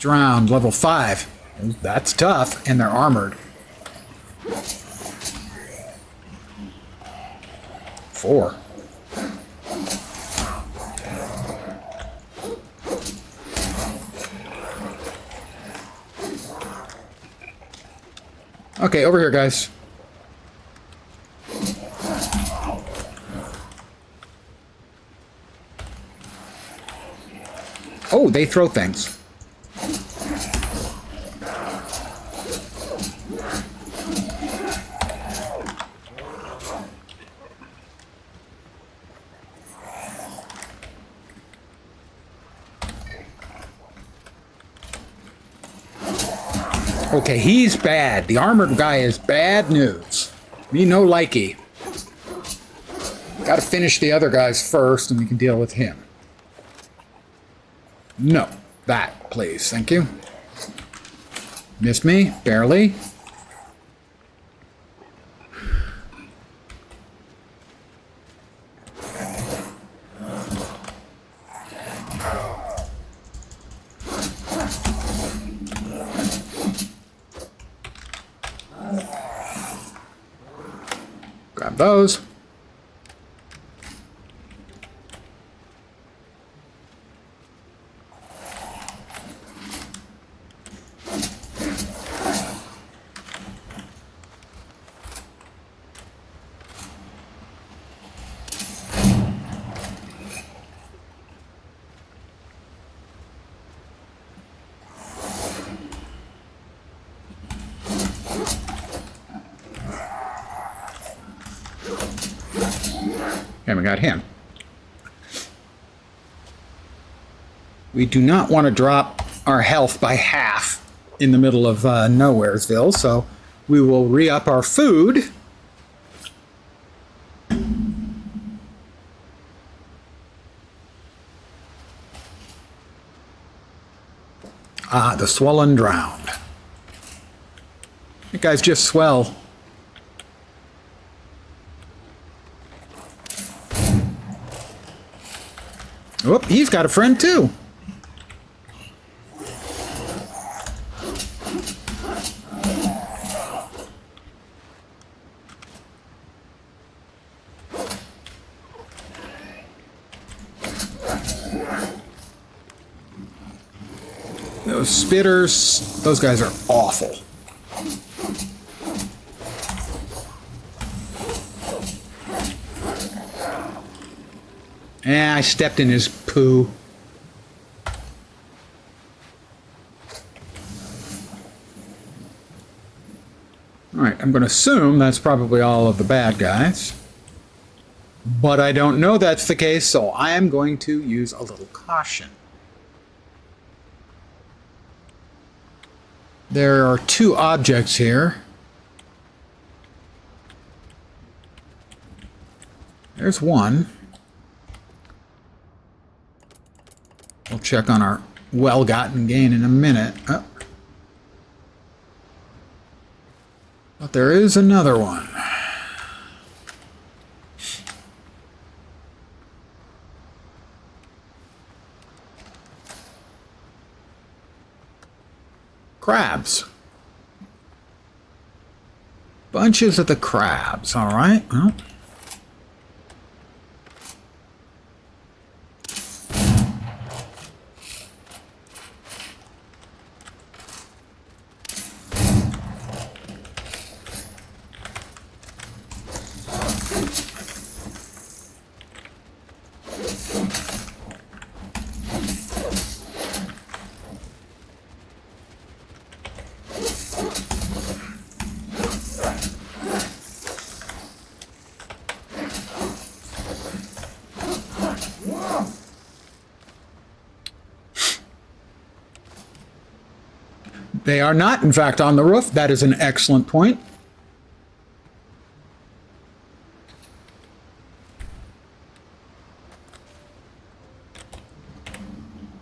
Drowned, level 5. That's tough, and they're armored. 4. Okay, over here, guys. Oh, they throw things. Okay, he's bad. The armored guy is bad news. Me no likey. Gotta finish the other guys first and we can deal with him. No. That, please. Thank you. Missed me. Barely. Grab those. And we got him. We do not want to drop our health by half in the middle of Nowheresville, so we will re-up our food. Ah, the swollen drowned. You guys just swell. Oh, he's got a friend too. Those spitters, those guys are awful. I stepped in his poo. Alright, I'm going to assume that's probably all of the bad guys. But I don't know that's the case, so I am going to use a little caution. There are two objects here. There's one. We'll check on our well-gotten gain in a minute. Oh. But there is another one. Crabs. Bunches of the crabs, all right. Well. They are not, in fact, on the roof. That is an excellent point.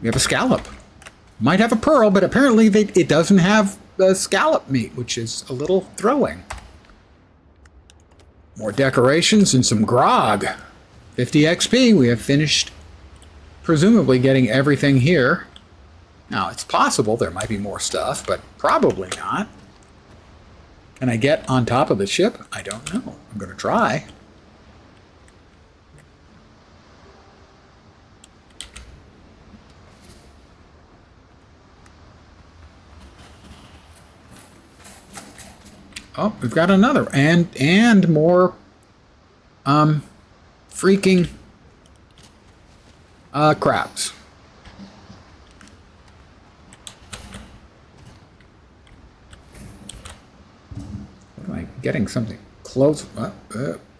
We have a scallop. Might have a pearl, but apparently it doesn't have the scallop meat, which is a little throwing. More decorations and some grog. 50 XP. We have finished, presumably, getting everything here. Now, it's possible there might be more stuff, but probably not. Can I get on top of the ship? I don't know. I'm going to try. Oh, we've got another. And more freaking crabs. Am I getting something close?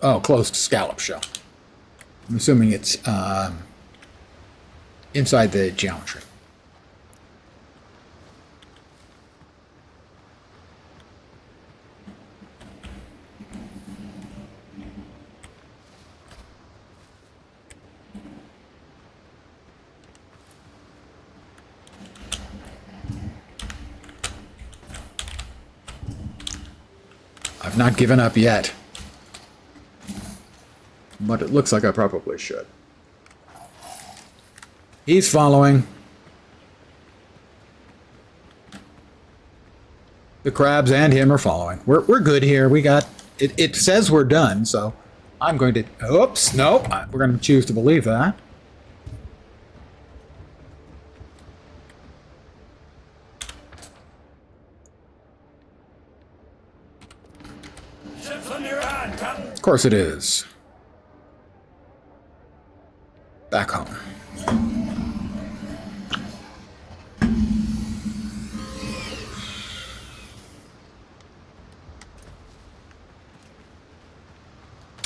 Oh, closed scallop shell. I'm assuming it's inside the geometry. I've not given up yet. But it looks like I probably should. He's following. The crabs and him are following. We're good here. We got it. It says we're done, so I'm going to. Oops, no. We're going to choose to believe that. Ship's on your hand, Captain. Of course it is. Back home.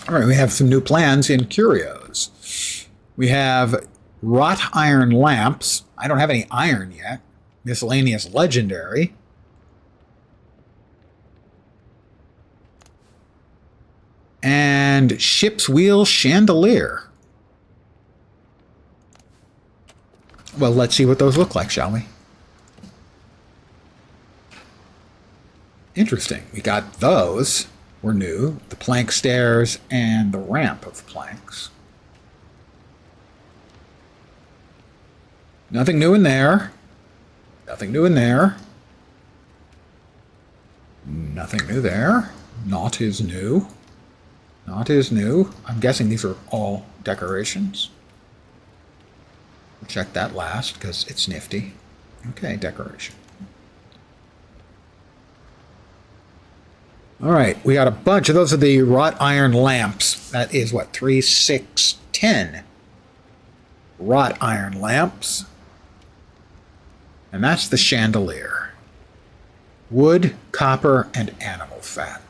All right, we have some new plans in curios. We have wrought iron lamps. I don't have any iron yet. Miscellaneous legendary. And ship's wheel chandelier. Well, let's see what those look like, shall we? Interesting. We got those. Were new. The plank stairs and the ramp of planks. Nothing new in there. Nothing new in there. Nothing new there. Naught is new. Naught is new. I'm guessing these are all decorations. We'll check that last because it's nifty. Okay, decoration. All right, we got a bunch of those are the wrought iron lamps. That is what, 3, 6, 10 wrought iron lamps. And that's the chandelier. Wood, copper, and animal fat.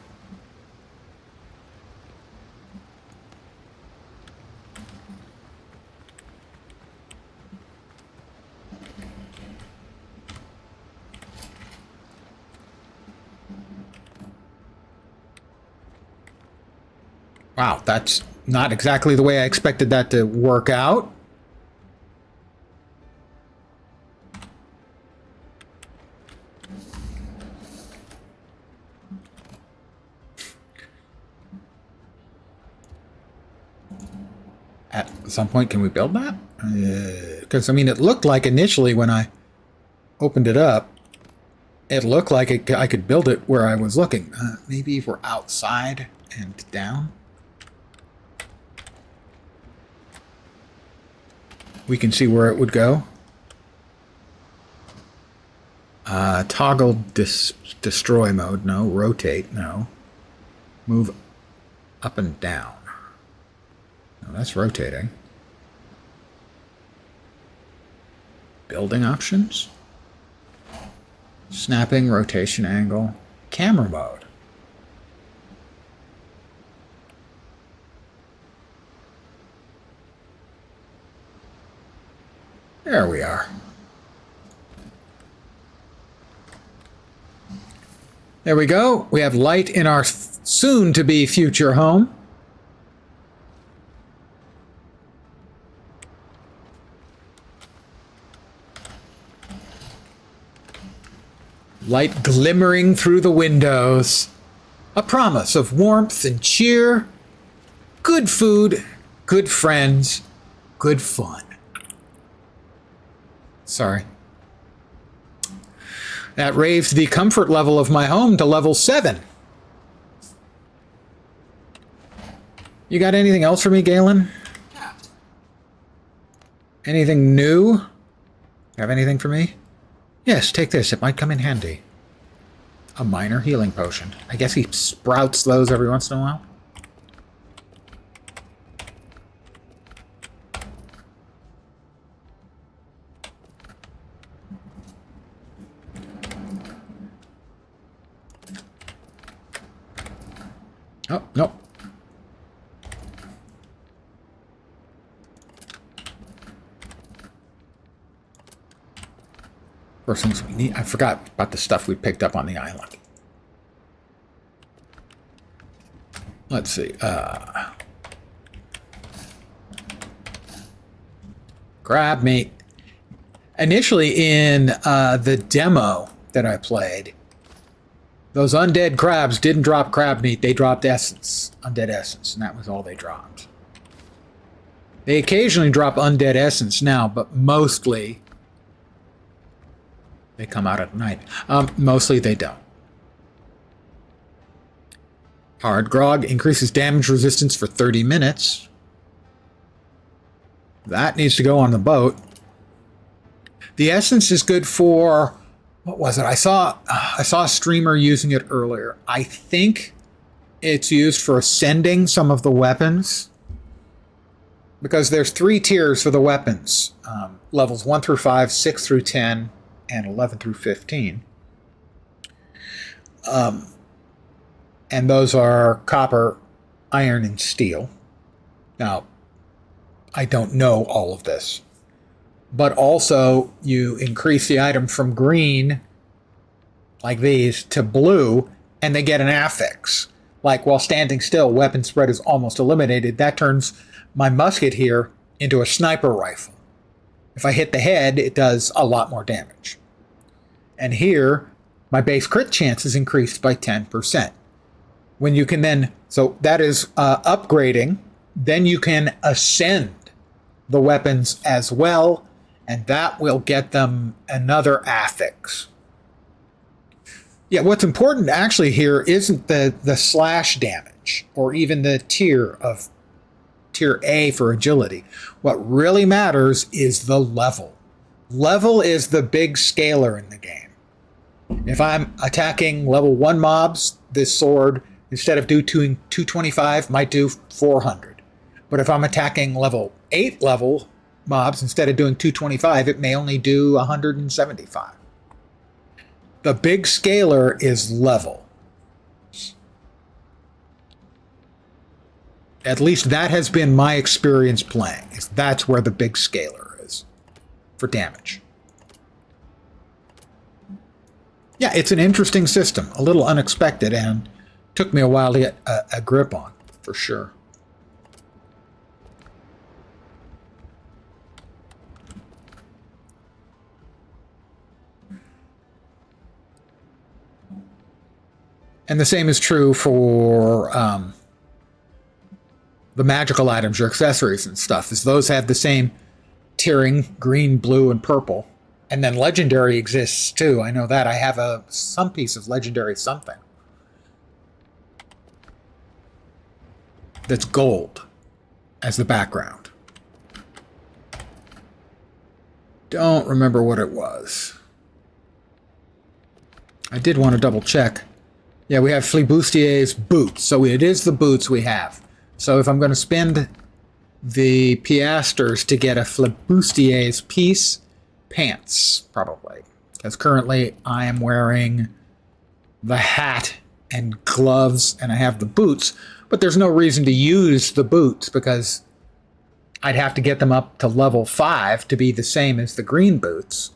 Wow, that's not exactly the way I expected that to work out. At some point, can we build that? Because, I mean, it looked like initially when I opened it up, it looked like I could build it where I was looking. Maybe if we're outside and down. We can see where it would go. Toggle destroy mode, no. Rotate, no. Move up and down. No, that's rotating. Building options. Snapping, rotation angle. Camera mode. There we are. There we go. We have light in our soon-to-be future home. Light glimmering through the windows. A promise of warmth and cheer. Good food, good friends, good fun. Sorry. That raised the comfort level of my home to level 7. You got anything else for me, Galen? Anything new? Have anything for me? Yes, take this. It might come in handy. A minor healing potion. I guess he sprouts those every once in a while. Oh, nope. First things we need. I forgot about the stuff we picked up on the island. Let's see. Grab meat. Initially in the demo that I played, Those undead crabs didn't drop crab meat, they dropped essence, undead essence, and that was all they dropped. They occasionally drop undead essence now, but mostly they come out at night. Mostly they don't. Hard grog increases damage resistance for 30 minutes. That needs to go on the boat. The essence is good for, what was it? I saw a streamer using it earlier. I think it's used for ascending some of the weapons, because there's 3 tiers for the weapons. Levels 1 through 5, 6 through 10, and 11 through 15. And those are copper, iron, and steel. Now, I don't know all of this. But also, you increase the item from green, like these, to blue, and they get an affix. Like, while standing still, weapon spread is almost eliminated. That turns my musket here into a sniper rifle. If I hit the head, it does a lot more damage. And here, my base crit chance is increased by 10%. When you can then, so that is upgrading, then you can ascend the weapons as well, and that will get them another affix. Yeah, what's important actually here isn't the slash damage, or even the tier A for agility. What really matters is the level. Level is the big scaler in the game. If I'm attacking level 1 mobs, this sword, instead of doing 225, might do 400. But if I'm attacking level 8 level mobs, instead of doing 225, it may only do 175. The big scaler is level. At least that has been my experience playing. That's where the big scaler is for damage. Yeah, it's an interesting system, a little unexpected, and took me a while to get a grip on, for sure. And the same is true for the magical items, your accessories and stuff, is those have the same tiering, green, blue, and purple. And then legendary exists too. I know that. I have some piece of legendary something that's gold as the background. Don't remember what it was. I did want to double check. Yeah, we have Flibustier's boots. So it is the boots we have. So if I'm going to spend the piastres to get a Flibustier's piece, pants, probably. Because currently I am wearing the hat and gloves, and I have the boots, but there's no reason to use the boots because I'd have to get them up to level 5 to be the same as the green boots.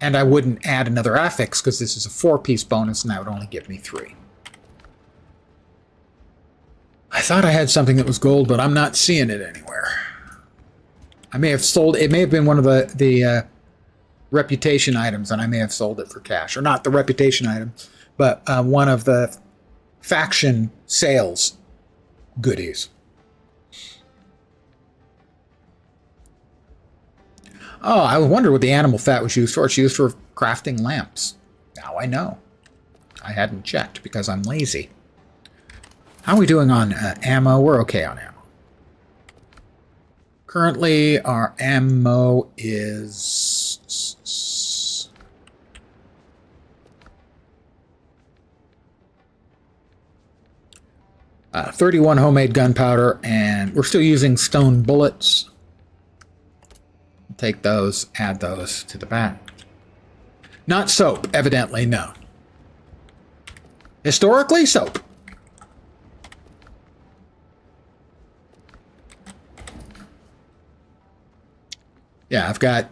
And I wouldn't add another affix because this is a 4-piece bonus and that would only give me 3. I thought I had something that was gold, but I'm not seeing it anywhere. I may have sold it. May have been one of the reputation items, and I may have sold it for cash. Or not the reputation item, but one of the faction sales goodies. Oh, I wonder what the animal fat was used for. It's used for crafting lamps. Now I know. I hadn't checked because I'm lazy. How are we doing on ammo? We're okay on ammo. Currently, our ammo is 31 homemade gunpowder, and we're still using stone bullets. Take those, add those to the back. Not soap, evidently, no. Historically, soap. Yeah, I've got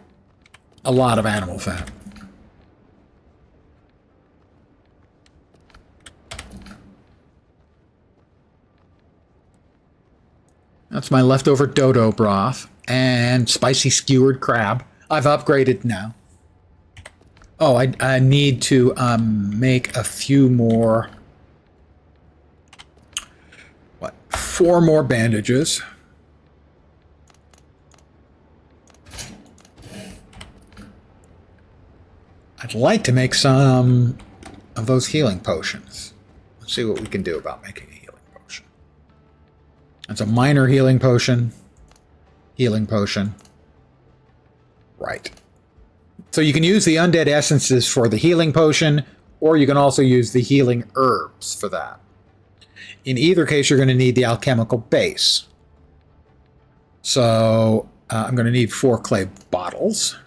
a lot of animal fat. That's my leftover dodo broth and spicy skewered crab. I've upgraded now. Oh, I need to make a few more. What? 4 more bandages. I'd like to make some of those healing potions. Let's see what we can do about making a healing potion. That's a minor healing potion. Healing potion. Right. So you can use the undead essences for the healing potion, or you can also use the healing herbs for that. In either case, you're going to need the alchemical base. So I'm going to need 4 clay bottles.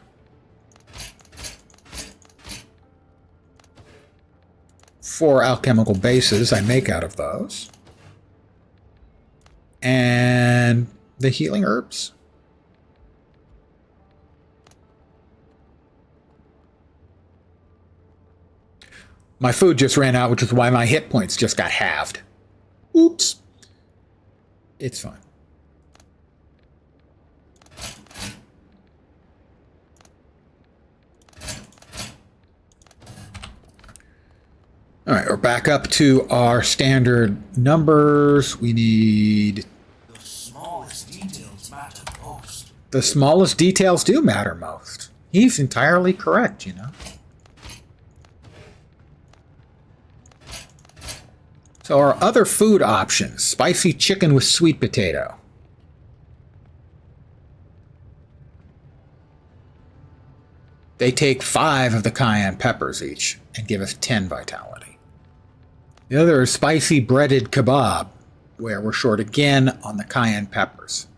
Four alchemical bases I make out of those. And the healing herbs. My food just ran out, which is why my hit points just got halved. Oops. It's fine. All right, we're back up to our standard numbers. We need... The smallest details matter most. The smallest details do matter most. He's entirely correct, you know. So our other food options, spicy chicken with sweet potato. They take 5 of the cayenne peppers each and give us 10 vitality. The other is spicy breaded kebab, where we're short again on the cayenne peppers.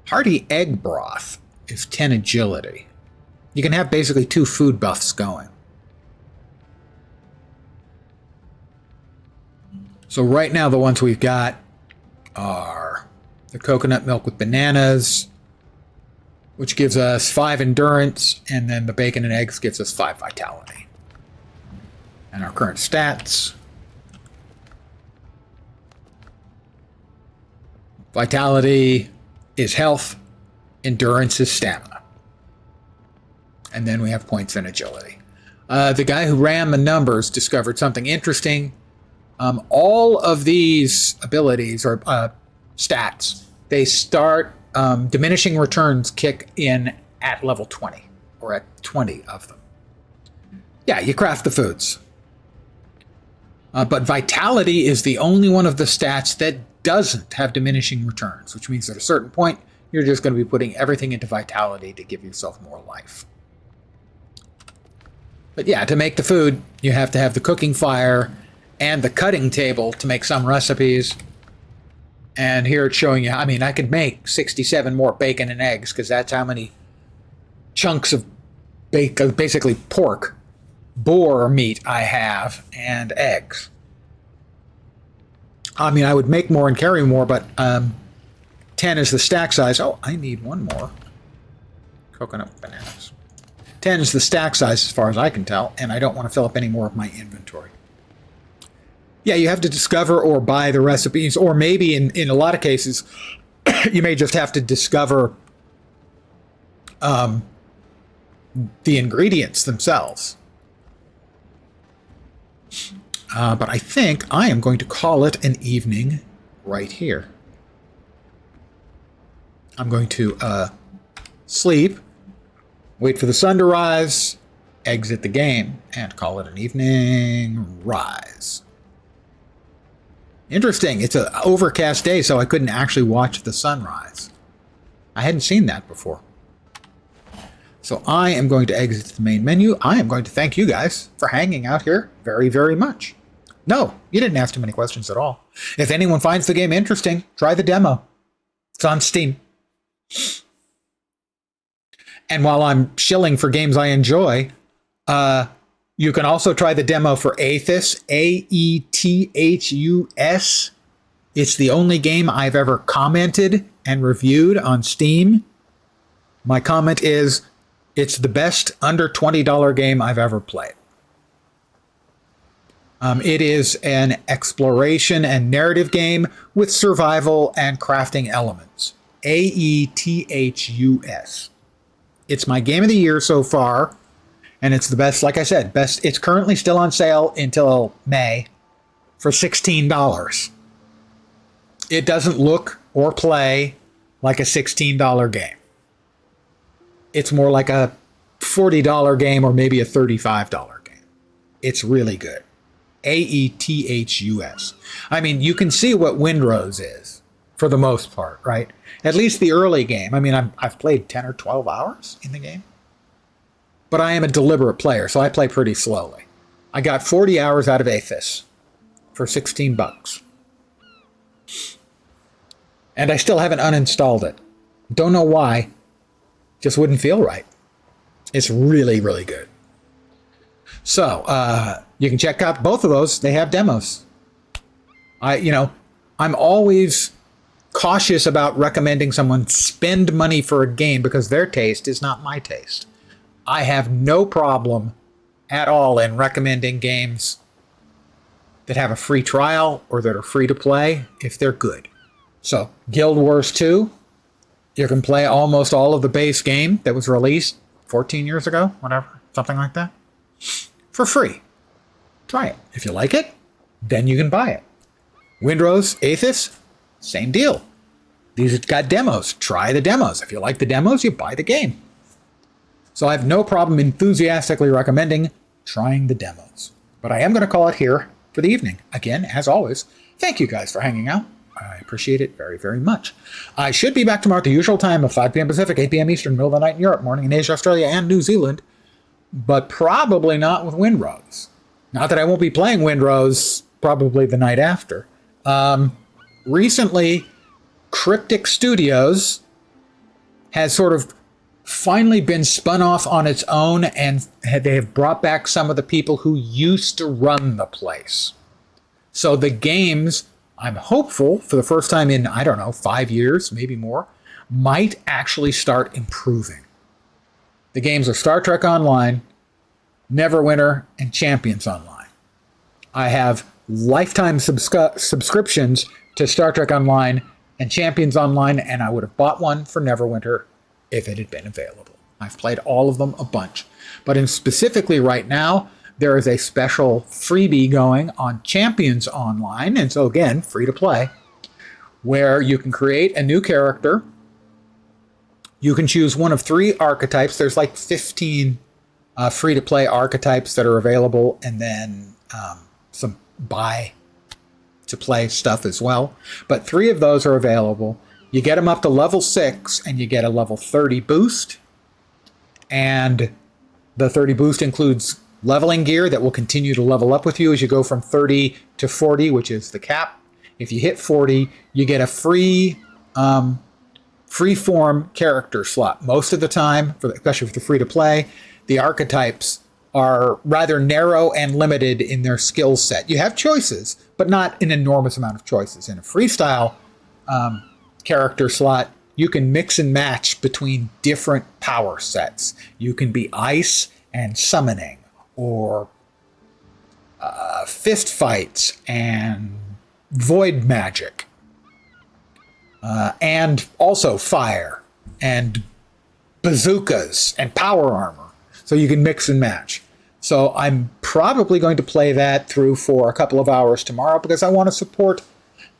Hearty egg broth is 10 agility. You can have basically 2 food buffs going. So right now the ones we've got are the coconut milk with bananas, which gives us 5 endurance, and then the bacon and eggs gives us 5 vitality. And our current stats. Vitality is health, endurance is stamina. And then we have points and agility. The guy who ran the numbers discovered something interesting. All of these abilities or stats, they start, diminishing returns kick in at level 20, or at 20 of them. Yeah, you craft the foods. But vitality is the only one of the stats that doesn't have diminishing returns, which means at a certain point, you're just going to be putting everything into vitality to give yourself more life. But yeah, to make the food, you have to have the cooking fire and the cutting table to make some recipes. And here it's showing you, I mean, I could make 67 more bacon and eggs, because that's how many chunks of basically pork, boar meat I have, and eggs. I mean, I would make more and carry more, but 10 is the stack size. Oh, I need one more. Coconut bananas. 10 is the stack size as far as I can tell, and I don't want to fill up any more of my inventory. Yeah, you have to discover or buy the recipes, or maybe in a lot of cases, you may just have to discover the ingredients themselves. But I think I am going to call it an evening right here. I'm going to sleep, wait for the sun to rise, exit the game, and call it an evening rise. Interesting. It's an overcast day, so I couldn't actually watch the sunrise. I hadn't seen that before. So I am going to exit the main menu. I am going to thank you guys for hanging out here very, very much. No, you didn't ask too many questions at all. If anyone finds the game interesting, try the demo. It's on Steam. And while I'm shilling for games I enjoy, you can also try the demo for Aethus, Aethus. It's the only game I've ever commented and reviewed on Steam. My comment is, it's the best under $20 game I've ever played. It is an exploration and narrative game with survival and crafting elements. Aethus. It's my game of the year so far, And it's the best, like I said, best. It's currently still on sale until May for $16. It doesn't look or play like a $16 game. It's more like a $40 game or maybe a $35 game. It's really good. Aethus. I mean, you can see what Windrose is for the most part, right? At least the early game. I mean, I've played 10 or 12 hours in the game. But I am a deliberate player, so I play pretty slowly. I got 40 hours out of Aethus for $16. And I still haven't uninstalled it. Don't know why. Just wouldn't feel right. It's really, really good. So, you can check out both of those. They have demos. I'm always cautious about recommending someone spend money for a game because their taste is not my taste. I have no problem at all in recommending games that have a free trial or that are free to play if they're good. So, Guild Wars 2, you can play almost all of the base game that was released 14 years ago, whatever, something like that, for free. Try it. If you like it, then you can buy it. Windrose, Aethus, same deal. These have got demos. Try the demos. If you like the demos, you buy the game. So I have no problem enthusiastically recommending trying the demos. But I am going to call it here for the evening. Again, as always, thank you guys for hanging out. I appreciate it very, very much. I should be back tomorrow at the usual time of 5 p.m. Pacific, 8 p.m. Eastern, middle of the night in Europe, morning in Asia, Australia, and New Zealand, but probably not with Windrose. Not that I won't be playing Windrose probably the night after. Recently, Cryptic Studios has sort of finally been spun off on its own, and they have brought back some of the people who used to run the place. So the games, I'm hopeful, for the first time in, 5 years, maybe more, might actually start improving. The games are Star Trek Online, Neverwinter, and Champions Online. I have lifetime subscriptions to Star Trek Online and Champions Online, and I would have bought one for Neverwinter if it had been available. I've played all of them a bunch. But specifically right now, there is a special freebie going on Champions Online, and so again, free to play, where you can create a new character. You can choose one of 3 archetypes. There's like 15 free-to-play archetypes that are available, and then some buy-to-play stuff as well. But 3 of those are available. You get them up to level 6, and you get a level 30 boost. And the 30 boost includes leveling gear that will continue to level up with you as you go from 30 to 40, which is the cap. If you hit 40, you get a free form character slot. Most of the time, especially for the free-to-play, the archetypes are rather narrow and limited in their skill set. You have choices, but not an enormous amount of choices. In a freestyle character slot, you can mix and match between different power sets. You can be ice and summoning, or fist fights and void magic, and also fire and bazookas and power armor. So you can mix and match. So I'm probably going to play that through for a couple of hours tomorrow because I want to support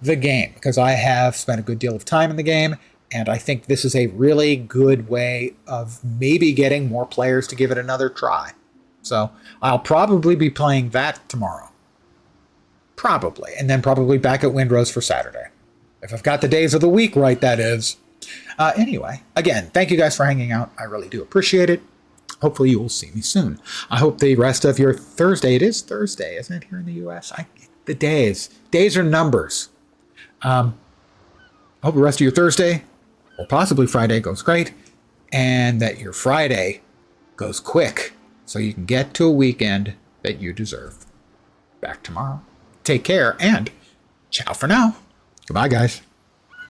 the game, because I have spent a good deal of time in the game, and I think this is a really good way of maybe getting more players to give it another try. So I'll probably be playing that tomorrow. Probably. And then probably back at Windrose for Saturday. If I've got the days of the week right, that is. Anyway, again, thank you guys for hanging out. I really do appreciate it. Hopefully you will see me soon. I hope the rest of your Thursday, it is Thursday, isn't it, here in the U.S.? The days are numbers. I hope the rest of your Thursday, or possibly Friday, goes great, and that your Friday goes quick so you can get to a weekend that you deserve. Back tomorrow. Take care, and ciao for now. Goodbye, guys.